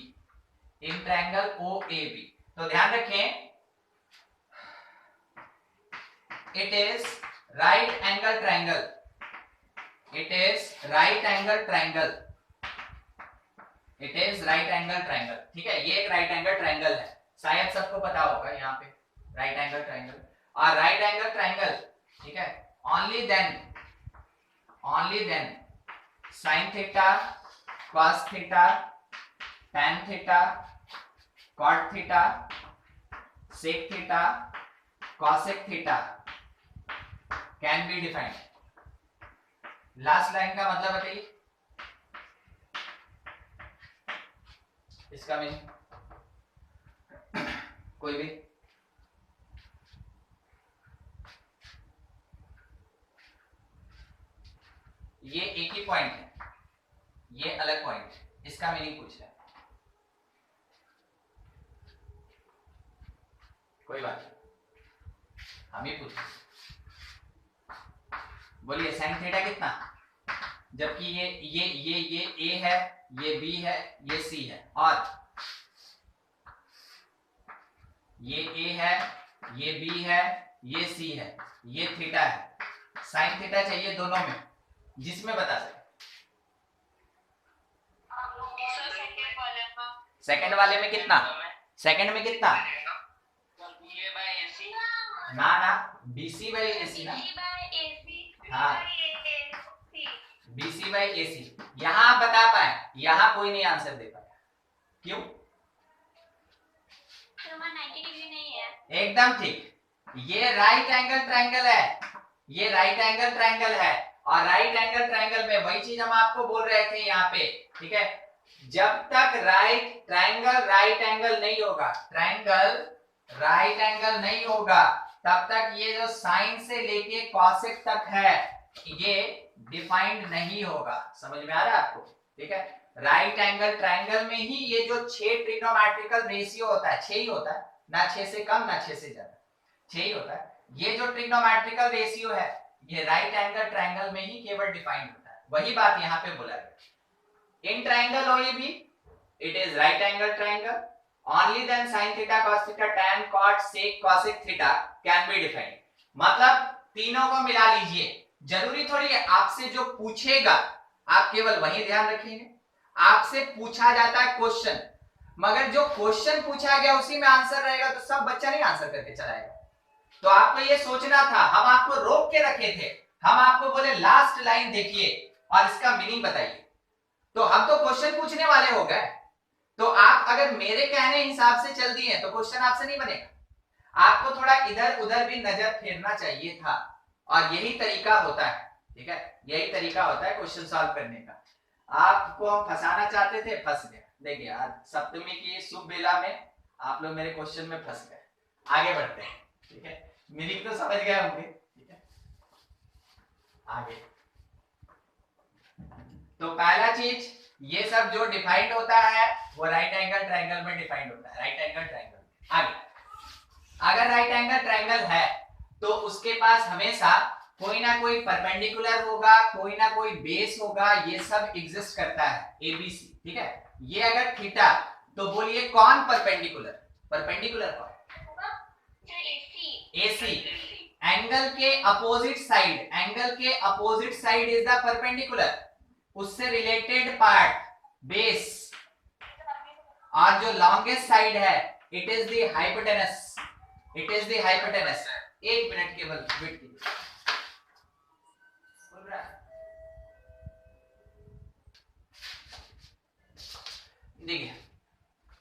in triangle OAB। तो ध्यान रखें, it is right angle triangle, it is right angle triangle, it is right angle triangle। ठीक है, ये एक राइट एंगल ट्रायंगल है, शायद सबको पता होगा यहाँ पे राइट एंगल ट्रायंगल। और राइट एंगल ट्रायंगल, ठीक है, only then sin theta, cos theta, tan theta, cot theta, sec theta, cosec theta can be defined. Last line का मतलब बताइए इसका मीनिंग कोई भी। ये एक ही पॉइंट है, ये अलग पॉइंट है, इसका मीनिंग पूछ रहा है। कोई बात नहीं, हम ही पूछ, बोलिए साइन थीटा कितना, जबकि ये ए है, ये बी है, ये सी है, और ये ए है, ये बी है, ये सी है, ये थीटा है। साइन थीटा चाहिए दोनों में, जिसमें बता सकते। सेकंड वाले में कितना, सेकंड में कितना, ना ना BC बाई AC ना, हाँ BC बाई AC। यहां आप बता पाए, यहां कोई नहीं आंसर दे पाया, क्यों? 90 डिग्री नहीं है। एकदम ठीक, ये राइट एंगल ट्रायंगल है, ये राइट एंगल ट्रायंगल है, और राइट एंगल ट्रायंगल में वही चीज हम आपको बोल रहे थे यहाँ पे, ठीक है। जब तक राइट ट्रायंगल राइट एंगल नहीं होगा, ट्रायंगल राइट एंगल नहीं होगा, तब तक ये जो साइन से लेके कॉसेक तक है ये डिफाइंड नहीं होगा। समझ में आ रहा है आपको? ठीक है, राइट एंगल ट्रायंगल में ही ये जो 6 ट्रिग्नोमेट्रिकल रेशियो होता है, 6 ही होता है ना, 6 से कम ना 6 से ज्यादा, 6 ही होता है। ये जो ट्रिग्नोमेट्रिकल रेशियो है ये राइट एंगल ट्रायंगल में ही केवल डिफाइंड होता है। वही बात यहाँ पे बोला गया, in triangle OAB it is right angle triangle, only then sin theta cos theta tan cot sec cosec theta can be defined। मतलब तीनों को मिला लीजिए, जरूरी थोड़ी है आपसे जो पूछेगा आप केवल वही ध्यान रखेंगे। आपसे पूछा जाता है क्वेश्चन, मगर जो क्वेश्चन पूछा गया उसी में आंसर रहेगा तो सब बच्चा नहीं आंसर करके चलाएगा। तो आपको ये सोचना था, हम आपको रोक के रखे थे, हम आपको बोले लास्ट लाइन देखिए और इसका मीनिंग बताइए, तो हम तो क्वेश्चन पूछने वाले हो गए। तो आप अगर मेरे कहने हिसाब से चल दिए तो क्वेश्चन आपसे नहीं बनेगा, आपको थोड़ा इधर उधर भी नजर फेरना चाहिए था, और यही तरीका होता है, ठीक है, यही तरीका होता है क्वेश्चन सॉल्व करने का। आपको हम फंसाना चाहते थे, फंस गए। देखिए आज सप्तमी की शुभ बेला में आप लोग मेरे क्वेश्चन में फंस गए। आगे बढ़ते हैं, ठीक है, मीनिंग तो समझ गए होंगे, ठीक है। आगे तो पहला चीज, ये सब जो डिफाइंड होता है वो राइट एंगल ट्रायंगल में डिफाइंड होता है, राइट एंगल ट्रायंगल। आगे अगर राइट एंगल ट्रायंगल है तो उसके पास हमेशा कोई ना कोई परपेंडिकुलर होगा, कोई ना कोई बेस होगा, ये सब एग्जिस्ट करता है ABC, ठीक है। ये अगर थीटा, तो बोलिए कौन परपेंडिकुलर, परपेंडिकुलर कौन? AC। एंगल के अपोजिट साइड, एंगल के opposite side is the perpendicular, उससे रिलेटेड पार्ट बेस, और जो लॉन्गेस्ट साइड है it is the hypotenuse, it is the hypotenuse. एक मिनट केवल वेट कीजिए, देखिए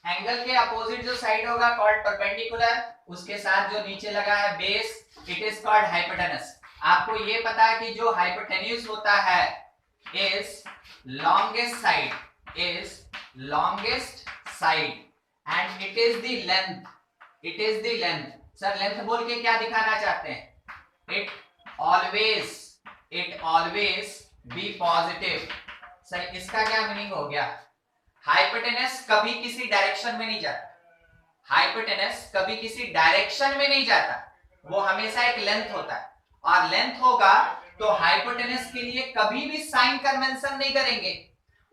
एंगल के अपोजिट जो साइड होगा कॉल्ड परपेंडिकुलर, उसके साथ जो नीचे लगा है base it is called hypotenuse. आपको ये पता है कि जो हाइपोटेन्यूज होता है is longest side, is longest side and it is the length, it is the length। Sir length बोल के क्या दिखाना चाहते हैं? it always be positive। Sir इसका क्या मीनिंग हो गया? हाइपोटेनस कभी किसी डायरेक्शन में नहीं जाता, हाइपोटेनस कभी किसी डायरेक्शन में नहीं जाता, वो हमेशा एक लेंथ होता है, और लेंथ होगा तो हाइपोटेनस के लिए कभी भी साइन कन्वेंशन नहीं करेंगे,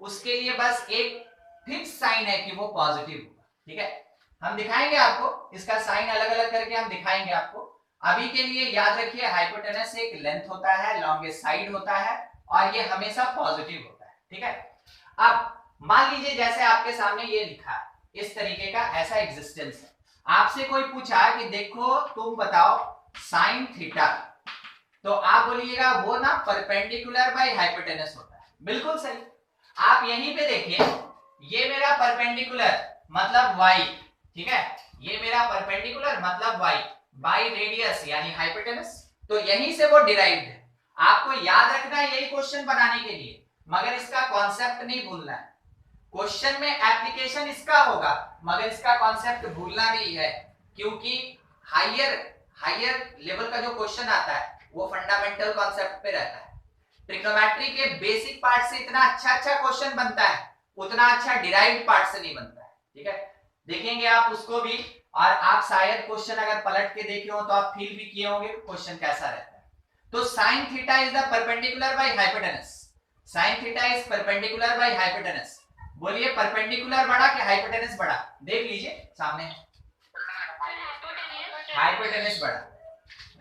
उसके लिए बस एक फिक्स साइन है कि वो पॉजिटिव होगा, ठीक है। हम दिखाएंगे आपको, इसका साइन अलग अलग करके हम दिखाएंगे आपको। अभी के लिए याद रखिए हाइपोटेनस एक लेंथ होता है, लॉन्गेस्ट साइड होता है, और ये हमेशा पॉजिटिव होता है, ठीक है। अब मान लीजिए जैसे आपके सामने ये लिखा है, इस तरीके का ऐसा एग्जिस्टेंस है, आपसे कोई पूछा कि देखो तुम बताओ साइन थीटा, तो आप बोलिएगा वो ना परपेंडिकुलर बाय हाइपोटेनस होता है। बिल्कुल सही, आप यहीं पे देखिए, ये मेरा परपेंडिकुलर मतलब y, ठीक है, ये मेरा परपेंडिकुलर मतलब y बाय रेडियस यानी हाइपोटेनस, तो यहीं से वो डिराइव्ड है। आपको याद रखना है यही क्वेश्चन बनाने के लिए, मगर इसका कॉन्सेप्ट नहीं भूलना है। क्वेश्चन में एप्लीकेशन इसका होगा, मगर इसका कॉन्सेप्ट भूलना नहीं है, क्योंकि हायर लेवल का जो क्वेश्चन आता है वो फंडामेंटल कॉन्सेप्ट पे रहता है। ट्रिग्नोमेट्री के बेसिक पार्ट से इतना अच्छा क्वेश्चन बनता है, उतना अच्छा डिराइव्ड पार्ट से नहीं बनता है। ठीक है, देखेंगे आप उसको भी, और आप शायद क्वेश्चन अगर पलट के देखे हो तो आप फील भी किए होंगे क्वेश्चन कैसा रहता है। तो sin theta is the perpendicular by hypotenuse. sin theta is perpendicular by hypotenuse. बोलिए परपेंडिकुलर बड़ा कि हाइपोटेनस बड़ा? देख लीजिए सामने, हाइपोटेनस बड़ा,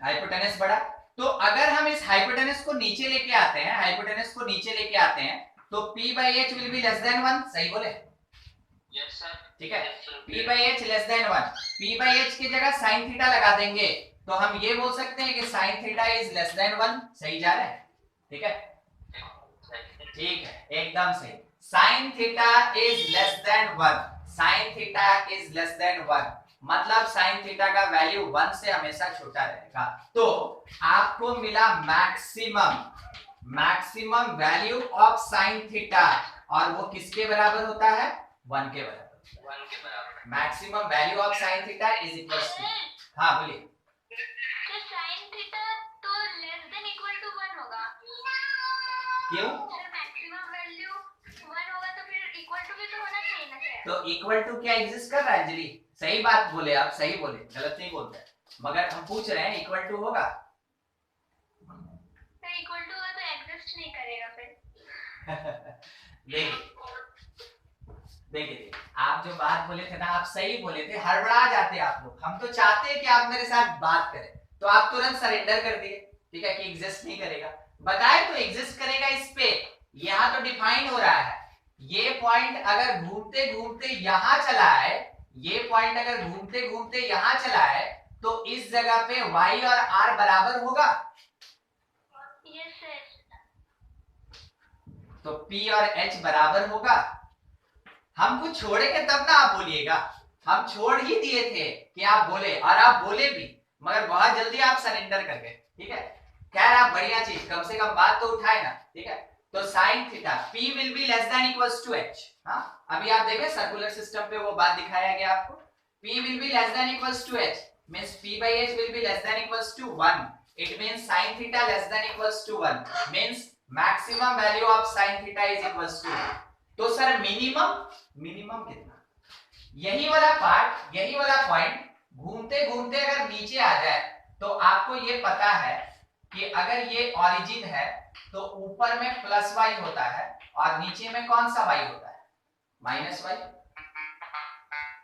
हाइपोटेनस बड़ा। तो अगर हम इस हाइपोटेनस को नीचे लेके आते हैं, हाइपोटेनस को नीचे लेके आते हैं, तो p by h will be less than 1, सही बोले? Yes sir. ठीक है, p by h less than 1, p by h की जगह sin थीटा लगा देंगे, तो हम ये बोल सकते हैं कि sin theta is less then 1, सही जा रहा है? ठीक है, ठीक है, एकदम सही। sin theta is less then 1, sin theta is less then 1, मतलब sin थीटा का वैल्यू 1 से हमेशा छोटा रहेगा। तो आपको मिला maximum value of sin theta, और वो किसके बराबर होता है? 1 के बराबर। 1 के बराबर। Maximum value of sin theta is equal to, हाँ बोलिए। तो sin थीटा तो लेस देन इक्वल टू 1 होगा। क्यों? सर मैक्सिमम वैल्यू 1 होगा तो फिर इक्वल टू भी तो होना चाहिए ना सर। तो इक्वल टू क्या एग्जिस्ट कर रहा है अंजलि? सही बात बोले आप, सही बोले, गलत नहीं बोलते, मगर हम पूछ रहे हैं इक्वल टू होगा? सर इक्वल टू होगा तो एग्जिस्ट नहीं करेगा फिर। देखिए आप जो बात बोले थे ना, आप सही बोले थे, हड़बड़ा जाते आप लोग। हम तो चाहते हैं कि आप मेरे साथ बात करें, तो आप तुरंत सरेंडर कर दिए, ठीक है, कि एग्जिस्ट नहीं करेगा। बताए तो एग्जिस्ट करेगा इस पे, यहाँ तो डिफाइन हो रहा है। ये पॉइंट अगर घूमते घूमते यहां चला है, ये पॉइंट अगर घूमते घूमते यहां चला है, तो इस जगह पे y और r बराबर होगा। Yes sir. तो p और h बराबर होगा। हमको छोड़ेंगे तब ना आप बोलिएगा, हम छोड़ ही दिए थे कि आप बोले, और आप बोले भी, मगर बहुत जल्दी आप सरेंडर कर गए। ठीक है, खैर आप बढ़िया चीज, कम से कम बात तो उठाए ना। ठीक है, तो sin theta p will be less than equals to h। हाँ, अभी आप देखें सर्कुलर सिस्टम पे वो बात दिखाया गया आपको, p will be less than equals to h means p by h will be less than equals to 1, it means sin theta less than equals to 1 means maximum value of sin theta is equals to 1। तो sir minimum कितना? यही वाला part, यही वाला point घूमते घूमते अगर नीचे आ जाए, तो आपको ये पता है कि अगर ये ओरिजिन है तो ऊपर में प्लस y होता है और नीचे में कौन सा y होता है? माइनस y,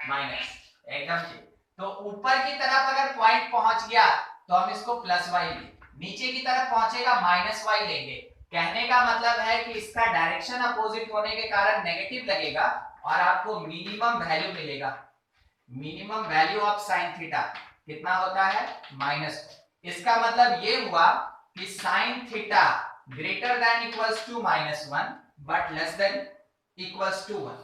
माइनस, एकदम ठीक। तो ऊपर की तरफ अगर पॉइंट पहुंच गया तो हम इसको प्लस y लेंगे, नीचे की तरफ पहुंचेगा माइनस y लेंगे। कहने का मतलब है कि इसका डायरेक्शन अपोजिट होने के कारण नेगेटिव लगेगा और आपको मिनिमम वैल्यू मिलेगा। Minimum value of sin theta कितना होता है? माइनस। इसका मतलब ये हुआ कि sin theta greater than equals to -1 but less than equals to 1।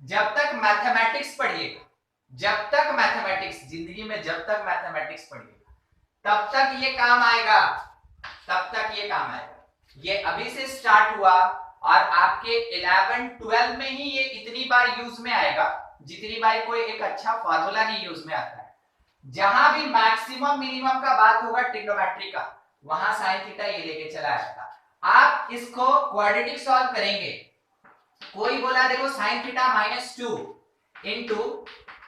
जब तक मैथमेटिक्स पढ़िएगा, जब तक मैथमेटिक्स जिंदगी में, जब तक मैथमेटिक्स पढ़िएगा तब तक ये काम आएगा, तब तक ये काम आएगा। ये अभी से स्टार्ट हुआ और आपके 11-12 में ही ये इतनी बार यूज में आएगा जितनी बार कोई एक अच्छा फॉर्मूला नहीं यूज में आता है। जहां भी मैक्सिमम मिनिमम का बात होगा ट्रिग्नोमेट्री का, वहां sin थीटा ये लेके चला आएगा। आप इसको क्वाड्रेटिक सॉल्व करेंगे, कोई बोला देखो sin theta -2 into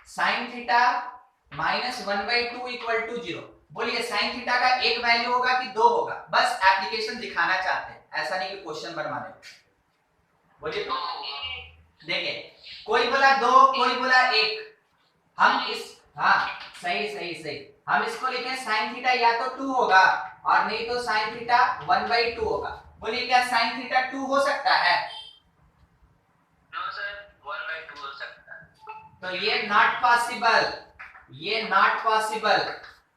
sin theta -1/2 equal to 0। बोलिए sin थीटा का एक वैल्यू होगा कि दो होगा? बस एप्लीकेशन दिखाना चाहते हैं, ऐसा नहीं कि क्वेश्चन बनवाने। बोलिए तो, देखिए कोई बोला दो, कोई बोला एक। हम इस, हाँ सही सही सही, हम इसको लिखें sin थीटा या तो 2 होगा और नहीं तो sin थीटा 1/2 होगा। बोलिए क्या sin थीटा 2 हो सकता है? नो सर, 1/2 हो सकता है। तो ये नॉट पॉसिबल, ये नॉट पॉसिबल,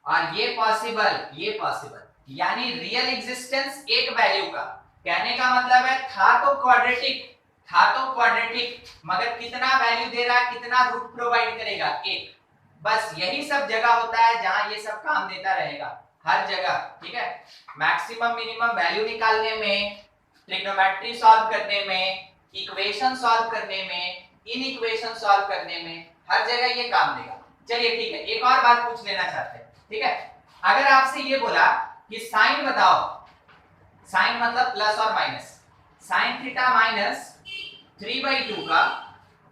और ये पॉसिबल, ये पॉसिबल। यानी रियल एग्जिस्टेंस एक वैल्यू का, कहने का मतलब है था तो क्वाड्रेटिक, था तो क्वाड्रेटिक, मगर कितना वैल्यू दे रहा है, कितना रूट प्रोवाइड करेगा? एक। बस यही सब जगह होता है जहां ये सब काम देता रहेगा। हर जगह, ठीक है। मैक्सिमम मिनिमम वैल्यू निकालने में, ट्रिग्नोमेट्री सॉल्व करने में, इक्वेशन सॉल्व करने में, इन इक्वेशन सॉल्व करने में, हर जगह ये काम देगा। चलिए ठीक है, एक और बात पूछ लेना चाहते हैं, ठीक है। अगर आपसे ये बोला कि साइन बताओ, साइन मतलब प्लस और माइनस, साइन थीटा माइनस 3/2 का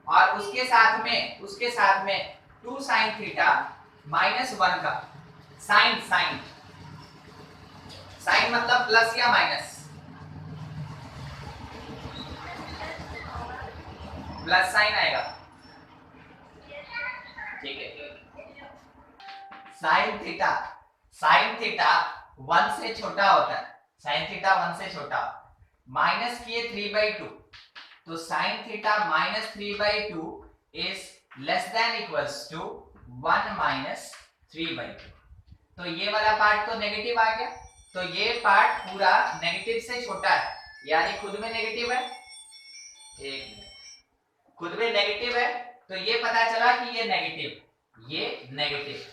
और उसके साथ में 2 साइन थीटा -1 का, साइन साइन साइन मतलब प्लस या माइनस, प्लस साइन आएगा, ठीक है। साइन थीटा 1 से छोटा होता है, साइन थीटा 1 से छोटा, माइनस किए 3/2, तो sine theta -3/2 is less than equals to 1 - 3/2। तो ये वाला पार्ट तो नेगेटिव आ गया, तो ये पार्ट पूरा नेगेटिव से छोटा है, यानी खुद में नेगेटिव है, एक मिनट, खुद में नेगेटिव है, तो ये पता चला कि ये नेगेटिव, ये नेगेटिव।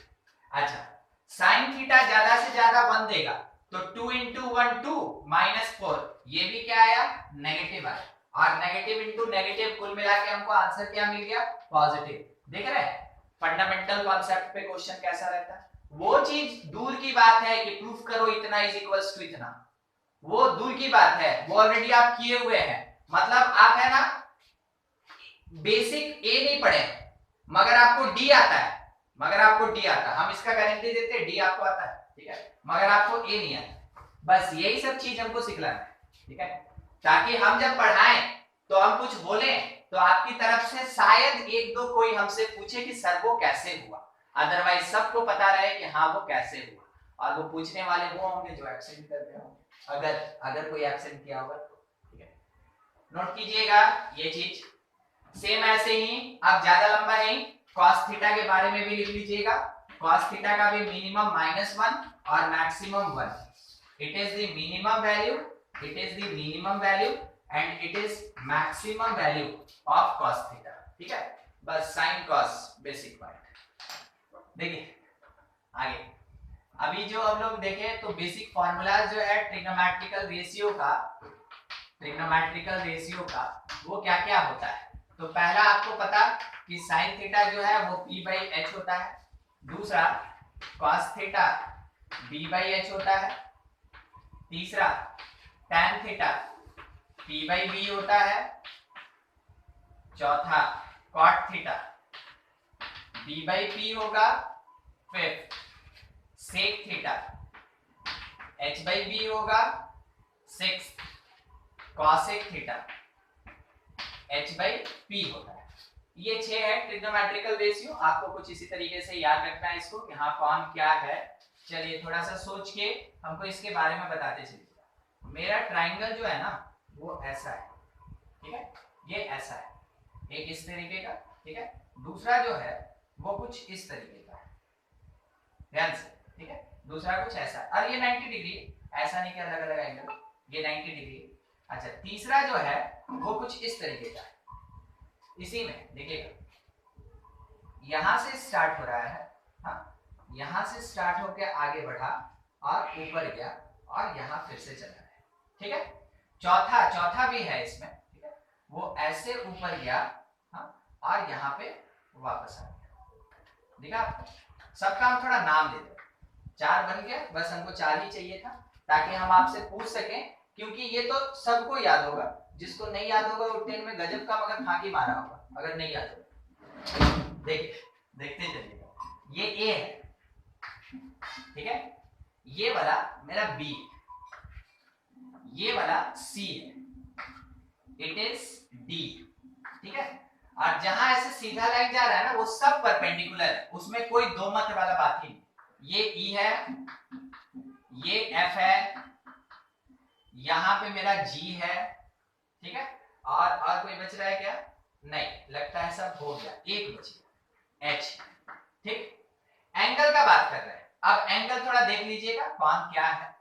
अच्छा, साइन थीटा ज्यादा से ज्यादा 1 देगा, तो 2 × 1 2 -4, ये भी क्या आया, नेगेटिव आया, और नेगेटिव इंटू नेगेटिव कुल मिला के हमको आंसर क्या मिल गया, पॉजिटिव। देख रहे हैं फंडामेंटल कॉन्सेप्ट पे क्वेश्चन कैसा रहता है। वो चीज दूर की बात है कि प्रूफ करो इतना इज इक्वल्स टू इतना, वो दूर की बात है, वो ऑलरेडी आप किए हुए हैं। मतलब आप है ना बेसिक ए नहीं पढ़े, मगर आपको डी आता है, हम इसका गारंटी देते हैं डी आपको आता है, ठीक है, मगर आपको ए नहीं आता। बस यही सब चीज हमको सिखलाना है, ठीक है, ताकि हम जब पढ़ाएं तो हम कुछ बोलें तो आपकी तरफ से शायद एक दो कोई हमसे पूछे कि सर वो कैसे हुआ, अदरवाइज सबको पता रहे कि हाँ वो कैसे हुआ, और वो पूछने वाले वो होंगे जो एब्सेंट कर रहे होंगे, अगर कोई एब्सेंट किया होगा तो, ठीक है। नोट कीजिएगा ये चीज। सेम ऐसे ही, अब ज्यादा लंबा नहीं, cos थीटा के बारे में भी लिख लीजिएगा। cos थीटा का भी मिनिमम -1 और maximum 1, it is the minimum value and it is maximum value of cos theta, ठीक है। बस sin cos बेसिक पॉइंट। देखिए आगे, अभी जो हम लोग देखे तो बेसिक फॉर्मूलाज जो है ट्रिग्नोमेट्रिकल रेशियो का वो क्या क्या होता है। तो पहला आपको पता कि sin थीटा जो है वो p/h होता है, दूसरा cos थीटा b/h होता है, तीसरा tan थीटा p/b होता है, चौथा cot थीटा b/p होगा, फिर sec थीटा h/b होगा, सिक्स्थ cosec थीटा h/p होता है। ये 6 है ट्रिग्नोमेट्रिकल रेशियो, आपको कुछ इसी तरीके से याद रखना है इसको कि हाँ कौन क्या है। चलिए थोड़ा सा सोच के हमको इसके बारे में बताते चलिए। मेरा ट्राइंगल जो है ना वो ऐसा है, ठीक है, ये ऐसा है, एक इस तरीके का, ठीक है, दूसरा जो है वो कुछ इस तरीके का है, ध्यान से, ठीक है, दूसरा कुछ ऐसा, और ये 90 डिग्री, ऐसा नहीं कि अलग अलग एंगल, ये 90 डिग्री। अच्छा, तीसरा जो है वो कुछ इस तरीके का है, इसी में देखिएगा यहां से स्टार्ट हो रहा है, हाँ, यहां से स्टार्ट होकर आगे बढ़ा और ऊपर गया और यहां फिर से चला है, ठीक है। चौथा भी है इसमें, ठीक है, वो ऐसे ऊपर गया, हाँ, और यहाँ पे वापस आ गया। देखा आपको, सबका हम थोड़ा नाम दे दो, 4 बन गया, बस हमको 4 ही चाहिए था ताकि हम आपसे पूछ सकें, क्योंकि ये तो सबको याद होगा, जिसको नहीं याद होगा वो 10 में गजब का मगर फांकी मारा होगा अगर नहीं याद होगा। देखते चलिएगा, ये ए है, ठीक है, ये वाला मेरा बी, ये वाला सी है, इट इज डी, ठीक है, और जहां ऐसे सीधा लाइन जा रहा है ना वो सब परपेंडिकुलर है, उसमें कोई दो मत वाला बात ही नहीं। ये ई है, ये एफ है, यहां पे मेरा जी है, ठीक है, और कोई बच रहा है क्या, नहीं, लगता है सब हो गया, एक बच गया, एच, ठीक। एंगल का बात कर रहे हैं, अब एंगल थोड़ा देख लीजिएगा कौन क्या है।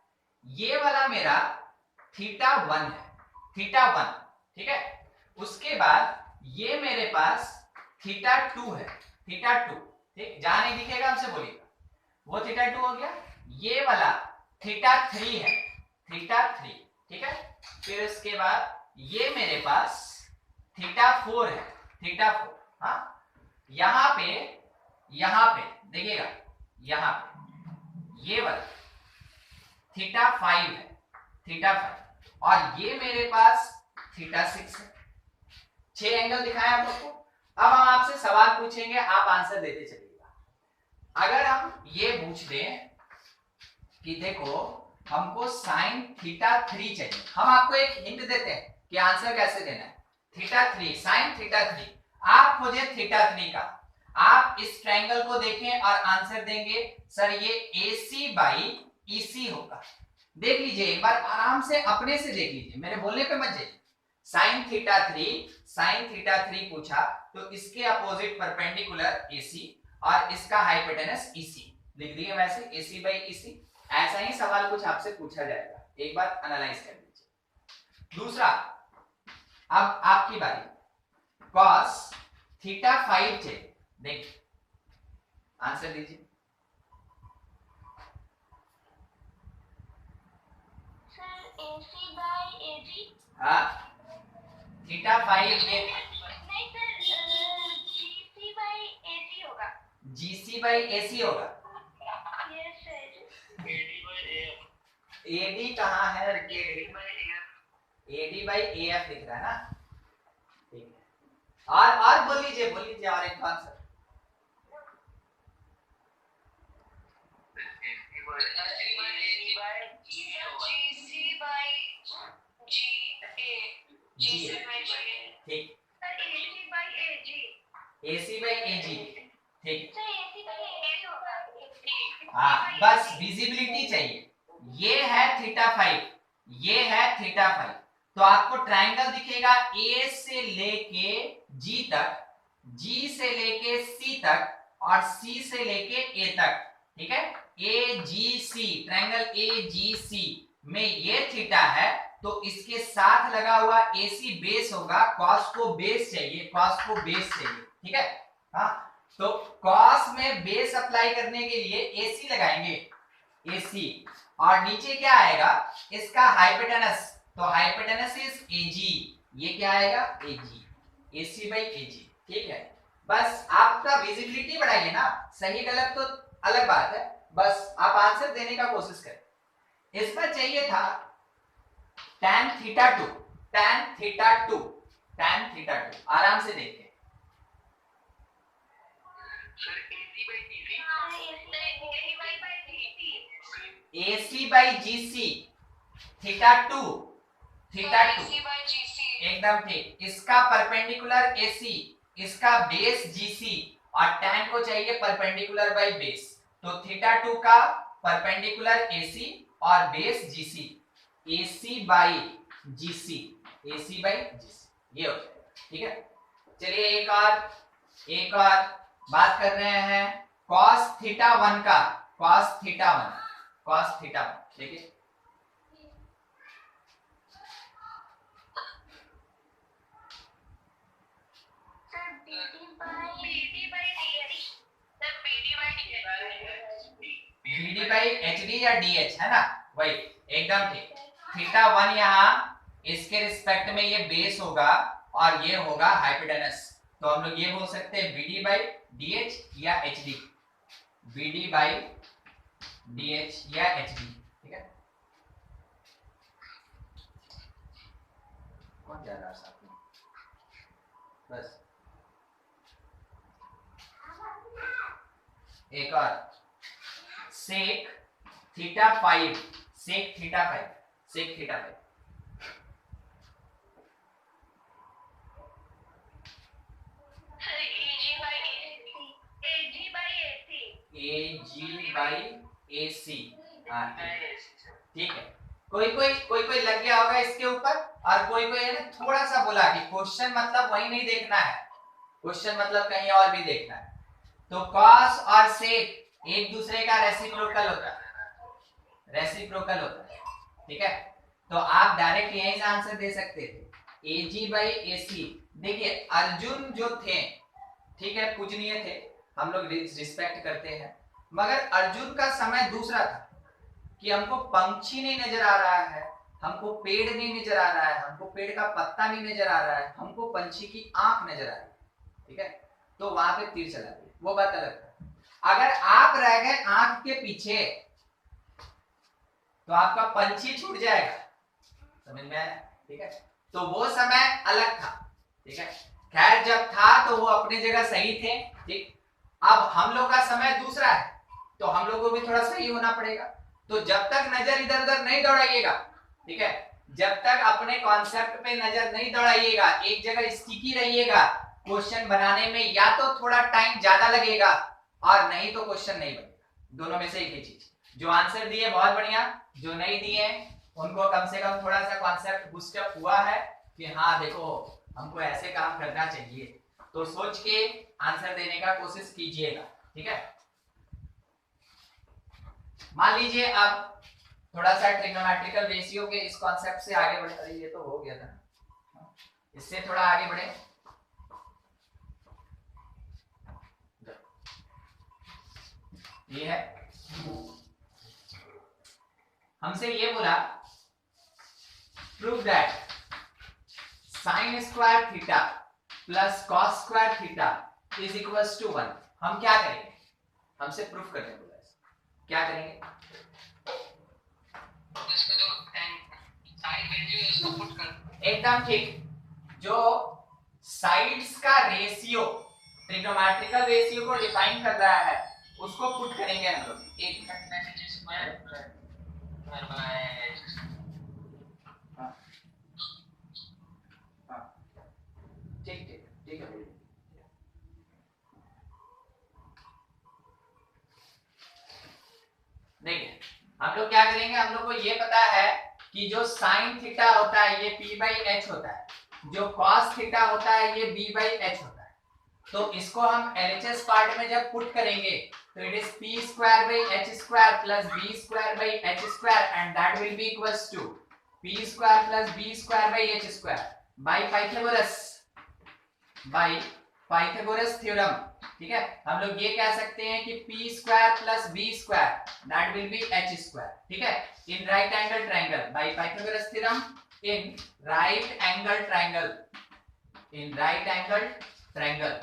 ये वाला मेरा θ1 है, θ1, ठीक है, उसके बाद ये मेरे पास θ2 है, θ2, ठीक, जहां नहीं दिखेगा हमसे बोलिएगा, वो θ2 हो गया। ये वाला थीटा 3 है, थीटा 3, ठीक है। फिर उसके बाद ये मेरे पास थीटा 4 है, थीटा 4। हाँ, यहां पे देखिएगा, यहां पे ये वाला थीटा 5 है, थीटा 5, और ये मेरे पास थीटा 6 है। 6 एंगल दिखाए आप लोग को। अब हम आपसे सवाल पूछेंगे, आप आंसर देते चलिएगा। अगर हम ये पूछ दें कि देखो हमको साइन थीटा 3 चाहिए, हम आपको एक हिंट देते हैं कि आंसर कैसे देना है। थीटा 3, साइन थीटा 3, आप खोजे थीटा 3 का। आप इस ट्रायंगल को देखें और आंसर देंगे सर ये AC बाई EC होगा। देख लीजिए एक बार आराम से, अपने से देख लीजिए, मेरे बोलने पे मत जाइए। साइन थीटा 3 पूछा तो इसके अपोजिट परपेंडिकुलर AC और इसका हाइपोटेनस EC लिख दिए, वैसे AC बाई EC। ऐसा ही सवाल कुछ आपसे पूछा जाएगा, एक बार एनालाइज कर लीजिए। दूसरा, अब आपकी बारी, cos थीटा 5 चाहिए, देखिए आंसर दीजिए। Sir AC by AG। हाँ, थीटा 5 ये नहीं सर, GC बाय AC होगा। GC बाई AC होगा। Yes sir. AD कहाँ है? AD बाई AF दिख रहा है ना, ठीक है। और बोल लीजिए और एक आंसर। ठीक, AC बाई AG, ठीक। हाँ, बस विजिबिलिटी चाहिए। ये है थीटा 5, ये है थीटा 5, तो आपको ट्रायंगल दिखेगा A से लेके G तक, G से लेके C तक और C से लेके A तक, ठीक है। AGC, ट्रायंगल AGC में ये थीटा है, तो इसके साथ लगा हुआ AC बेस होगा। cos को बेस चाहिए, cos को बेस चाहिए, ठीक है। हाँ, तो cos में बेस अप्लाई करने के लिए AC लगाएंगे, AC, और नीचे क्या आएगा इसका हाइपोटेनस, तो हाइपोटेनस इज AG, ये क्या आएगा AG, AC बाई AG, ठीक है। बस आपका विजिबिलिटी बढ़ाइए ना, सही गलत तो अलग बात है, बस आप आंसर देने का कोशिश करें। इसमें चाहिए था tan theta 2, tan theta 2, tan theta 2, आराम से देखते हैं। AC by GC, theta 2, theta 2, एकदम ठीक। इसका परपेंडिकुलर AC, इसका बेस GC, और tan को चाहिए परपेंडिकुलर बाई बेस, तो थीटा 2 का परपेंडिकुलर AC और base GC, AC by GC, AC by GC, ये हो जाएगा, ठीक है। चलिए एक और बात कर रहे हैं cos थीटा 1 का, cos थीटा 1, देखिए BD बाई HD या DH है ना, वही, एकदम ठीक। थीटा 1 यहाँ इसके रिस्पेक्ट में ये बेस होगा और ये होगा हाइपोटेनस, तो हम लोग ये बोल सकते हैं BD बाई DH या HD, BD बाई DH या HD, ठीक है। कौन जा रहा है साथ में? बस एक और, sec theta 5, sec theta 5, sec theta 5, AG by AC, हाँ ठीक है। कोई लग गया होगा इसके ऊपर, और कोई ने थोड़ा सा बोला कि क्वेश्चन मतलब वही नहीं देखना है, क्वेश्चन मतलब कहीं और भी देखना है। तो कॉस और सेक एक दूसरे का रेसिप्रोकल होता है, ठीक है। तो आप डायरेक्ट यहीं से आंसर दे सकते थे, AG बाई AC। देखिए अर्जुन जो थे, ठीक है, पूजनीय थे, हम लोग रिस्पेक्ट करते हैं, मगर अर्जुन का समय दूसरा था, कि हमको पंछी नहीं नजर आ रहा है, हमको पेड़ नहीं नजर आ रहा है, हमको पेड़ का पत्ता नहीं नजर आ रहा है, हमको पंछी की आंख नजर आ रही है, ठीक है, तो वहां पे तीर चला दिया, वो बात अलग है। अगर आप रह गए आंख के पीछे तो आपका पंछी छूट जाएगा, समझ में आया, ठीक है, तो वो समय अलग था, ठीक है, खैर जब था तो वो अपनी जगह सही थे, ठीक, अब हम लोग का समय दूसरा है, तो हम लोग को भी थोड़ा सही होना पड़ेगा, तो जब तक नजर इधर उधर नहीं दौड़ाइएगा, ठीक है, जब तक अपने कॉन्सेप्ट पे नजर नहीं दौड़ाइएगा, एक जगह स्टिकी रहिएगा, क्वेश्चन बनाने में या तो थोड़ा टाइम ज्यादा लगेगा और नहीं तो क्वेश्चन नहीं बनेगा, दोनों में से एक ही चीज, जो आंसर दिए बहुत बढ़िया, जो नहीं दिए उनको कम से कम थोड़ा सा कॉन्सेप्ट बूस्टअप हुआ है कि हाँ देखो हमको ऐसे काम करना चाहिए, तो सोच के आंसर देने का कोशिश कीजिएगा, ठीक है। मान लीजिए अब थोड़ा सा ट्रिग्नोमेट्रिकल रेशियो के इस कॉन्सेप्ट से आगे बढ़े, अरे ये तो हो गया था, इससे थोड़ा आगे बढ़े, ये है, हमसे ये बोला prove that sine square theta plus cos square theta is equals to 1। हम क्या करेंगे, हमसे प्रूफ करने बोला है, क्या करेंगे, इसको जो साइड वैल्यू है उसको पुट कर, एकदम ठीक, जो साइड्स का रेशियो ट्रिग्नोमेट्रिकल रेशियो को डिफाइन कर रहा है उसको पुट करेंगे हम लोग, एक ठीक ठीक ठीक है, देखिए हम लोग क्या करेंगे, हम लोग को ये पता है कि जो साइन थीटा होता है ये p बाई एच होता है, जो कॉस थीटा होता है ये b बाई एच होता है, तो इसको हम LHS पार्ट में जब पुट करेंगे तो it is p square by H square plus b square by H square and that will be equals to p square plus b square by H square by Pythagoras theorem, ठीक है, हम लोग ये कह सकते हैं कि p square plus b square that will B h square, ठीक है, in right angle triangle by Pythagoras theorem in right angle triangle, in right angle triangle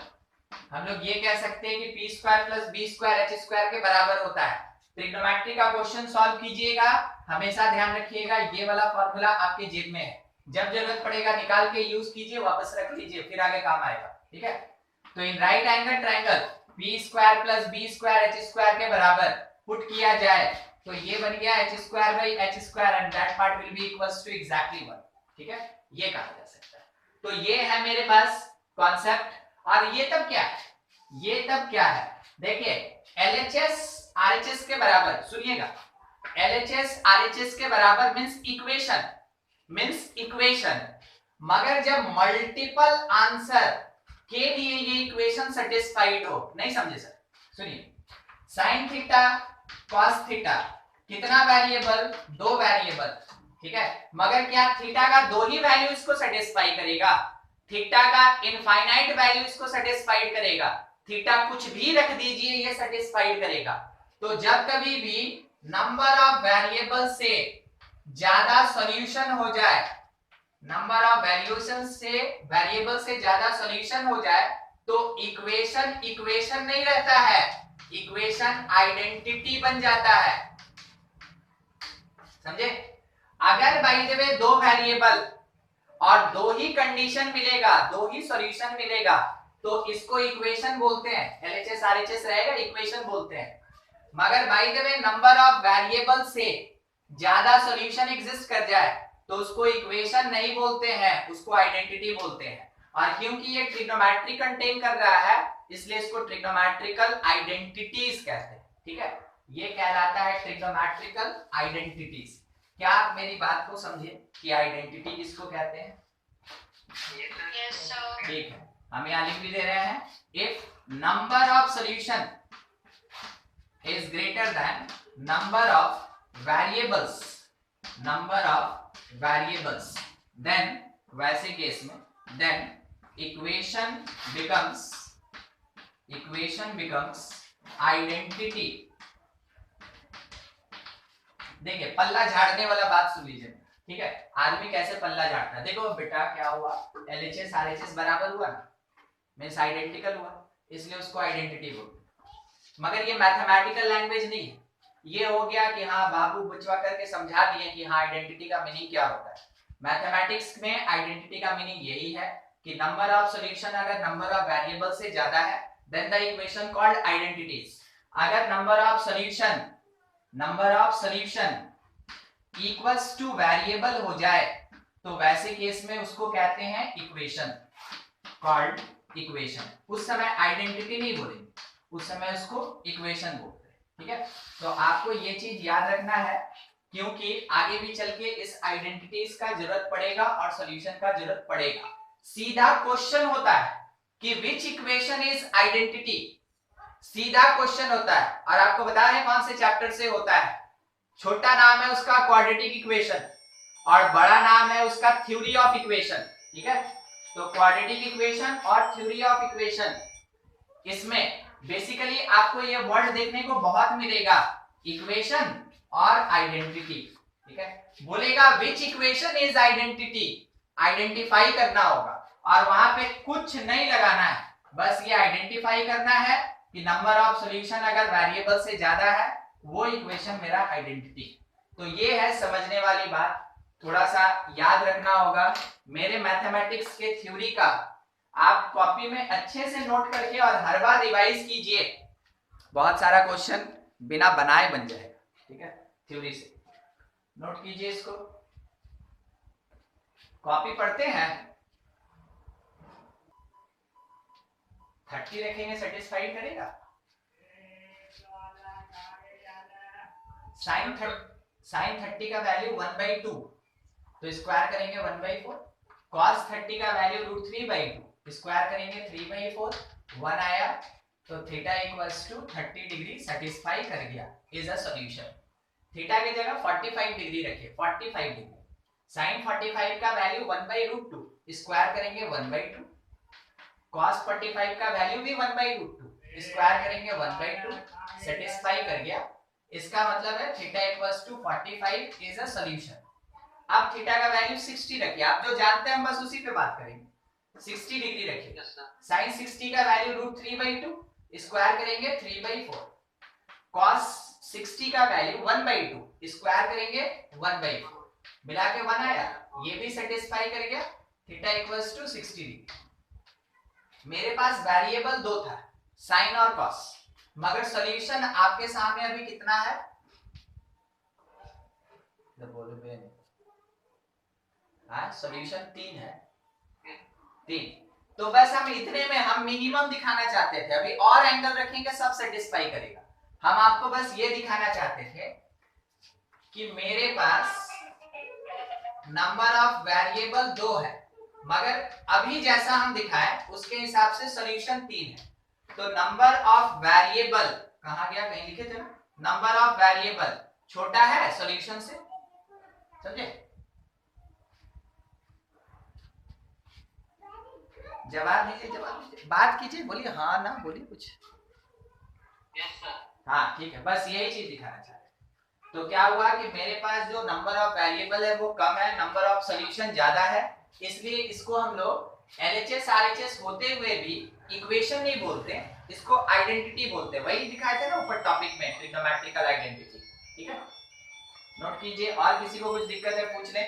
हम लोग ये कह सकते हैं कि p square plus b square h square के बराबर होता है। ट्रिग्नोमेट्री का क्वेश्चन सॉल्व कीजिएगा, हमेशा ध्यान रखिएगा ये वाला फार्मूला आपके जेब में है, जब जरूरत पड़ेगा निकाल के यूज कीजिए, वापस रख लीजिए, फिर आगे काम आएगा, ठीक है। तो in right angle triangle p square plus b square h square के बराबर पुट किया जाए तो ये बन गया h square by h square and that part will be equals to exactly 1, ठीक है, ये कहा जा सकता है। तो ये है मेरे पास कॉन्सेप्ट, और ये तब क्या है, ये तब क्या है, देखिए LHS RHS के बराबर, सुनिएगा LHS RHS के बराबर मींस इक्वेशन, मगर जब मल्टीपल आंसर के लिए ये इक्वेशन सेटिस्फाइड हो, नहीं समझे सर, सुनिए साइन थीटा कॉस थीटा कितना वेरिएबल, 2 वेरिएबल, ठीक है, मगर क्या थीटा का 2 ही वैल्यू इसको सेटिस्फाई करेगा, थीटा का इनफाइनाइट वैल्यू इसको सेटिस्फाइड करेगा, थीटा कुछ भी रख दीजिए ये सेटिस्फाइड करेगा। तो जब कभी भी नंबर ऑफ वेरिएबल से ज्यादा सॉल्यूशन हो जाए, नंबर ऑफ वेरिएबल से ज्यादा सॉल्यूशन हो जाए तो इक्वेशन नहीं रहता है, इक्वेशन आइडेंटिटी बन जाता है, समझे। अगर बाय द वे 2 वेरिएबल और 2 ही कंडीशन मिलेगा, 2 ही सॉल्यूशन मिलेगा तो इसको इक्वेशन बोलते हैं, LHS RHS रहेगा इक्वेशन बोलते हैं, मगर bye the way number of variable से ज्यादा सॉल्यूशन एग्जिस्ट कर जाए तो उसको इक्वेशन नहीं बोलते हैं, उसको आइडेंटिटी बोलते हैं, और क्योंकि ये ट्रिग्नोमेट्री कंटेन कर रहा है इसलिए इसको ट्रिग्नोमेट्रिकल आइडेंटिटीज कहते हैं, ठीक है, ये कहलाता है ट्रिग्नोमेट्रिकल आइडेंटिटीज। क्या आप मेरी बात को समझे कि आइडेंटिटी किसको कहते हैं? यस सर, ठीक है, हम यहाँ लिख भी दे रहे हैं, if number of solution is greater than number of variables then, वैसे केस में देन इक्वेशन बिकम्स आइडेंटिटी। देखिए पल्ला झाड़ने वाला बात सुन लीजिए, ठीक है। आदमी कैसे पल्ला झाड़ता है, देखो बेटा क्या हुआ, LHS RHS बराबर हुआ ना, मींस आइडेंटिकल हुआ, इसलिए उसको आइडेंटिटी बोलते। मगर ये मैथमेटिकल लैंग्वेज नहीं है, ये हो गया कि हाँ बाबू बुचवा करके समझा दिए कि हाँ आइडेंटिटी का मीनिंग क्या होता है। मैथमेटिक्स में आइडेंटिटी का मीनिंग यही है कि नंबर ऑफ सॉल्यूशन अगर नंबर ऑफ वेरिएबल से ज्यादा है then the equation called identities. अगर number of solution equals to variable हो जाए तो वैसे केस में उसको कहते हैं इक्वेशन, कॉल्ड इक्वेशन। उस समय आइडेंटिटी नहीं बोलेंगे, उस समय उसको इक्वेशन बोलते हैं, ठीक है। तो आपको ये चीज याद रखना है क्योंकि आगे भी चल के इस आइडेंटिटीज का जरूरत पड़ेगा और सॉल्यूशन का जरूरत पड़ेगा। सीधा क्वेश्चन होता है कि विच इक्वेशन इज आइडेंटिटी, सीधा क्वेश्चन होता है। और आपको बता रहे कौन से चैप्टर से होता है, छोटा नाम है उसका क्वाड्रेटिक इक्वेशन और बड़ा नाम है उसका थ्योरी ऑफ इक्वेशन, ठीक है। तो क्वाड्रेटिक इक्वेशन और थ्योरी ऑफ इक्वेशन, इसमें बेसिकली आपको ये वर्ड देखने को बहुत मिलेगा, इक्वेशन और आइडेंटिटी, ठीक है। बोलेगा विच इक्वेशन इज आइडेंटिटी, आइडेंटिफाई करना होगा और वहां पे कुछ नहीं लगाना है, बस ये आइडेंटिफाई करना है कि नंबर ऑफ सॉल्यूशन अगर वेरिएबल से ज्यादा है वो इक्वेशन मेरा आइडेंटिटी। तो ये है समझने वाली बात, थोड़ा सा याद रखना होगा। मेरे मैथमेटिक्स के थ्योरी का आप कॉपी में अच्छे से नोट करके और हर बार रिवाइज कीजिए, बहुत सारा क्वेश्चन बिना बनाए बन जाएगा, ठीक है। थ्योरी से नोट कीजिए इसको, कॉपी पढ़ते हैं 30 रखेंगे सेटिस्फाइड करेगा। साइन 30 का वैल्यू 1/2 तो स्क्वायर करेंगे 1/4, cos 30 का वैल्यू √3/2 स्क्वायर करेंगे 3/4, 1 आया तो theta equals to 30 degree satisfy कर गया, इज अ सॉल्यूशन। थीटा की जगह 45 डिग्री रखिए, 45 डिग्री। साइन 45 का वैल्यू 1/√2 स्क्वायर करेंगे 1/2, cos 45 का वैल्यू भी 1/√2 स्क्वायर करेंगे 1/2, सेटिस्फाई कर गया। इसका मतलब है theta equals to 45 is a solution. अब थीटा का वैल्यू 60 रखिए, आप जो जानते हैं हम बस उसी पे बात करेंगे। 60 डिग्री रखिए, साइन 60 का वैल्यू √3/2 स्क्वायर करेंगे 3/4, cos 60 का वैल्यू 1/2 स्क्वायर करेंगे 1/4, मिला के 1 आया, ये भी सेटिस्फाई कर गया, थीटा इक्वल्स टू 60 डिग्री। मेरे पास वेरिएबल दो था, साइन और cos, मगर सॉल्यूशन आपके सामने अभी कितना है, सॉल्यूशन 3 है, 3। तो बस हम इतने में हम मिनिमम दिखाना चाहते थे, अभी और एंगल रखेंगे सब सेटिस्फाई करेगा। हम आपको बस ये दिखाना चाहते थे कि मेरे पास नंबर ऑफ वेरिएबल 2 है, मगर अभी जैसा हम दिखाए उसके हिसाब से सॉल्यूशन 3 है। तो नंबर ऑफ वेरिएबल कहां गया, कहीं लिखे थे ना, नंबर ऑफ वेरिएबल छोटा है सॉल्यूशन से, समझे। जवाब दीजिए, बात कीजिए, बोलिए हाँ ना, बोलिए कुछ। Yes sir. हाँ ठीक है, बस यही चीज दिखाना चाह रहे। तो क्या हुआ कि मेरे पास जो नंबर ऑफ वेरिएबल है वो कम है, नंबर ऑफ सॉल्यूशन ज्यादा है, इसलिए इसको हम लोग LHS RHS होते हुए भी इक्वेशन नहीं बोलते, इसको आइडेंटिटी बोलते हैं। वही दिखाए थे ना ऊपर टॉपिक में, ट्रिग्नोमेट्रिकल आइडेंटिटी, ठीक है। नोट कीजिए, और किसी को कुछ दिक्कत है पूछ ले।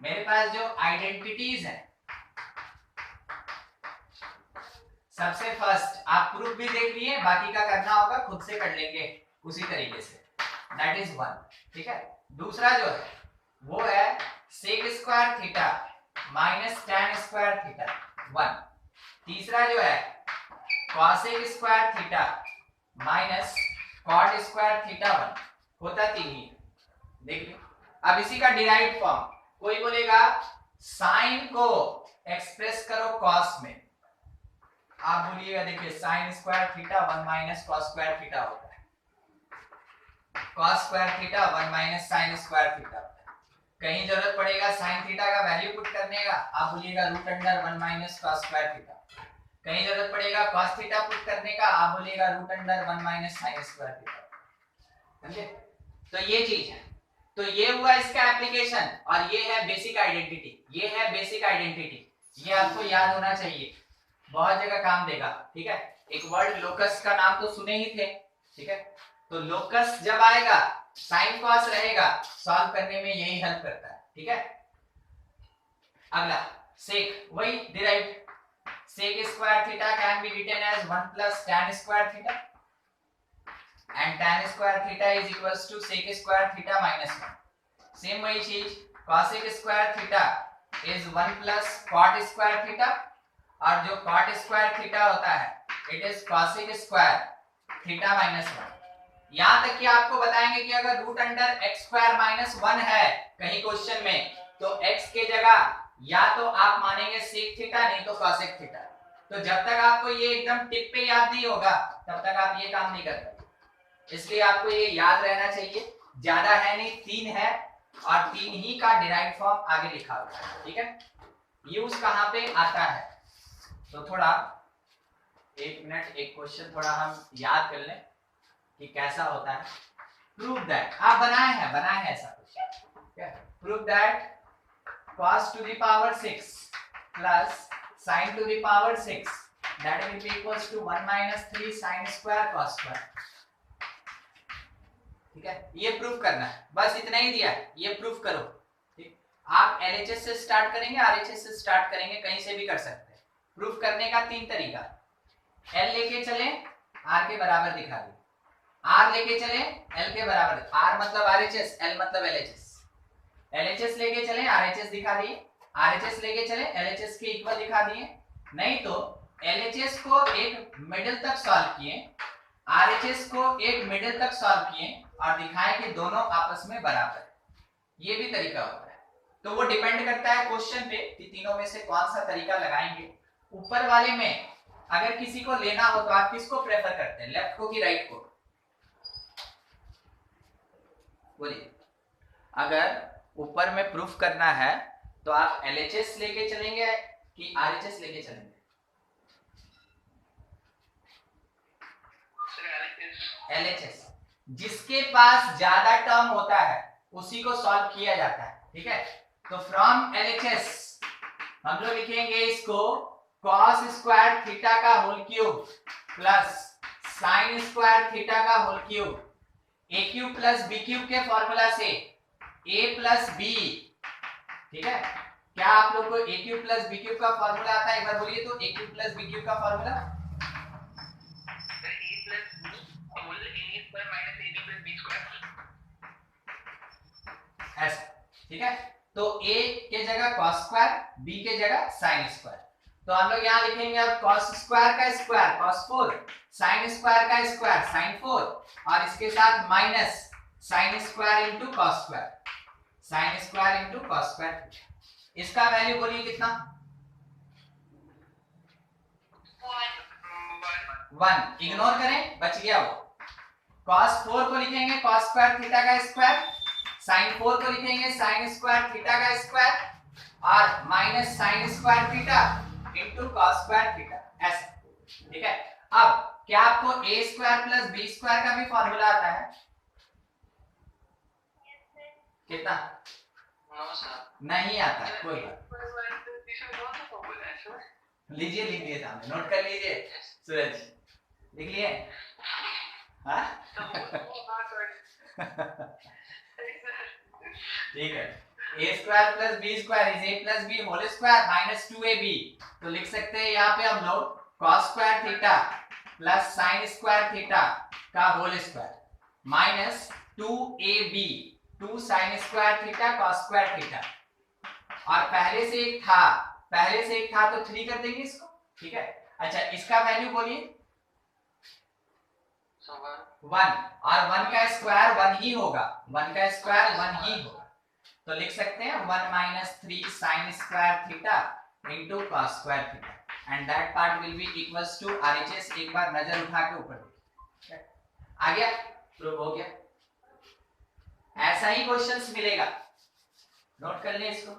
मेरे पास जो आइडेंटिटीज है, सबसे फर्स्ट आप प्रूफ भी देख लिए, बाकी का करना होगा खुद से कर लेंगे उसी तरीके से, दैट इज 1, ठीक है। दूसरा जो है वो है sec square theta minus tan square theta 1। तीसरा जो है cosec square theta minus cot square theta 1, होता 3 ही, देख लो। अब इसी का डिराइव्ड फॉर्म, कोई बोलेगा साइन को एक्सप्रेस करो cos में, आप बोलिएगा देखिए sign square theta 1 minus cos square theta होता है, cos square theta 1 minus sin square theta होता है। कहीं जरूरत पड़ेगा sin थीटा का वैल्यू पुट करने का, आप बोलिएगा √1 माइनस cos स्क्वायर थीटा। कहीं जरूरत पड़ेगा cos थीटा पुट करने का, आप बोलिएगा √1 माइनस sin स्क्वायर थीटा, समझे। तो ये चीज है। तो ये हुआ इसका एप्लीकेशन और ये है बेसिक आइडेंटिटी, ये है बेसिक आइडेंटिटी। ये आपको याद होना चाहिए, बहुत जगह काम देगा। ठीक है, एक वर्ड लोकस का नाम तो सुने ही थे। ठीक है, तो लोकस जब आएगा साइन कॉस रहेगा, सॉल्व करने में यही हेल्प करता है। ठीक है, अगला सेक, वही derived sec square theta can be written as 1 plus tan square theta and tan square theta is equals to sec square theta minus 1. Same वही चीज cosec square theta is 1 plus cot square theta और जो cot square theta होता है it is cosec square theta minus 1. यहां तक कि आपको बताएंगे कि अगर root under x square minus 1 है कहीं क्वेश्चन में, तो x के जगह या तो आप मानेंगे सेक थीटा, नहीं तो कॉसेक थीटा। तो जब तक आपको ये एकदम टिप पे याद नहीं होगा तब तक आप ये काम नहीं कर पाएंगे। इसलिए आपको ये याद रहना चाहिए, ज्यादा है नहीं, 3 है और 3 ही का डिराइव्ड फॉर्म आगे लिखा हुआ है। ठीक है, यूज कहां पे आता है, तो थोड़ा 1 मिनट एक क्वेश्चन थोड़ा हम याद कर लें कि कैसा होता है। प्रूव दैट, आप बनाए हैं ऐसा question. Prove that cos to the power 6 plus sin to the power 6 that will be equals to 1 minus 3 sin square cos square. ठीक है, ये प्रूफ करना है, बस इतना ही दिया है, ये प्रूफ करो। ठीक, आप LHS से स्टार्ट करेंगे, RHS से स्टार्ट करेंगे, कहीं से भी कर सकते हैं। प्रूफ करने का 3 तरीका, L लेके चले R के बराबर दिखा दिए, R लेके चले L के बराबर, R मतलब RHS, L मतलब LHS, LHS लेके चले RHS दिखा दिए, RHS लेके चले LHS के इक्वल दिखा दिए, नहीं तो LHS को एक मिडिल तक सॉल्व किए, RHS को एक मिडिल तक सॉल्व किए और दिखाएं कि दोनों आपस में बराबर है। ये भी तरीका होता है। तो वो डिपेंड करता है क्वेश्चन पे कि तीनों में से कौन सा तरीका लगाएंगे। ऊपर वाले में अगर किसी को लेना हो तो आप किसको प्रेफर करते हैं, लेफ्ट को कि राइट को? बोलिए। अगर ऊपर में प्रूफ करना है तो आप LHS लेके चलेंगे कि RHS लेके चलेंगे? LHS, जिसके पास ज्यादा टर्म होता है उसी को सॉल्व किया जाता है। ठीक है, तो फ्रॉम LHS हम लोग लिखेंगे इसको cos स्क्वायर थीटा का whole cube plus sin square theta का whole cube, a cube plus b cube के फॉर्मूला से a प्लस बी। ठीक है, क्या आप लोग को a cube plus B cube का फॉर्मूला आता है? एक बार बोलिए तो, a cube plus B cube का फॉर्मूला ऐसा। ठीक है, तो a के जगह cos स्क्वायर, b के जगह sin स्क्वायर। तो हम लोग यहाँ लिखेंगे अब cos स्क्वायर का स्क्वायर cos 4, sin स्क्वायर का स्क्वायर sin 4 और इसके साथ minus sin square into cos square, sin square into cos square. इसका वैल्यू बोलिए कितना? 1। इग्नोर करें, बच गया वो। cos 4 को लिखेंगे cos स्क्वायर थीटा का स्क्वायर, sin 4 को लिखेंगे sin स्क्वायर थीटा का स्क्वायर और minus sin square theta into cos square theta, ऐसा। ठीक है, अब क्या आपको a square plus b square का भी फॉर्मूला आता है? कितना? नहीं आता, कोई बात। लीजिए सामने, नोट कर लीजिए। सूरज लिख लिए? हाँ ठीक है, a square plus b square is a plus b whole square minus 2ab। तो लिख सकते हैं यहाँ पे हम लोग cos square theta plus sin square theta का whole square minus 2ab, 2 sin square theta cos square theta, और पहले से एक था तो 3 कर देंगे इसको। ठीक है, अच्छा इसका वैल्यू बोलिए 1 और 1 का स्क्वायर 1 ही होगा, 1 का स्क्वायर 1 ही होगा। तो लिख सकते हैं 1 minus 3 sin square theta into cos square theta and that part will be equals to RHS। एक बार नजर उठा के ऊपर देखिए, आ गया, प्रूव हो गया। ऐसा ही क्वेश्चंस मिलेगा, नोट कर लें इसको।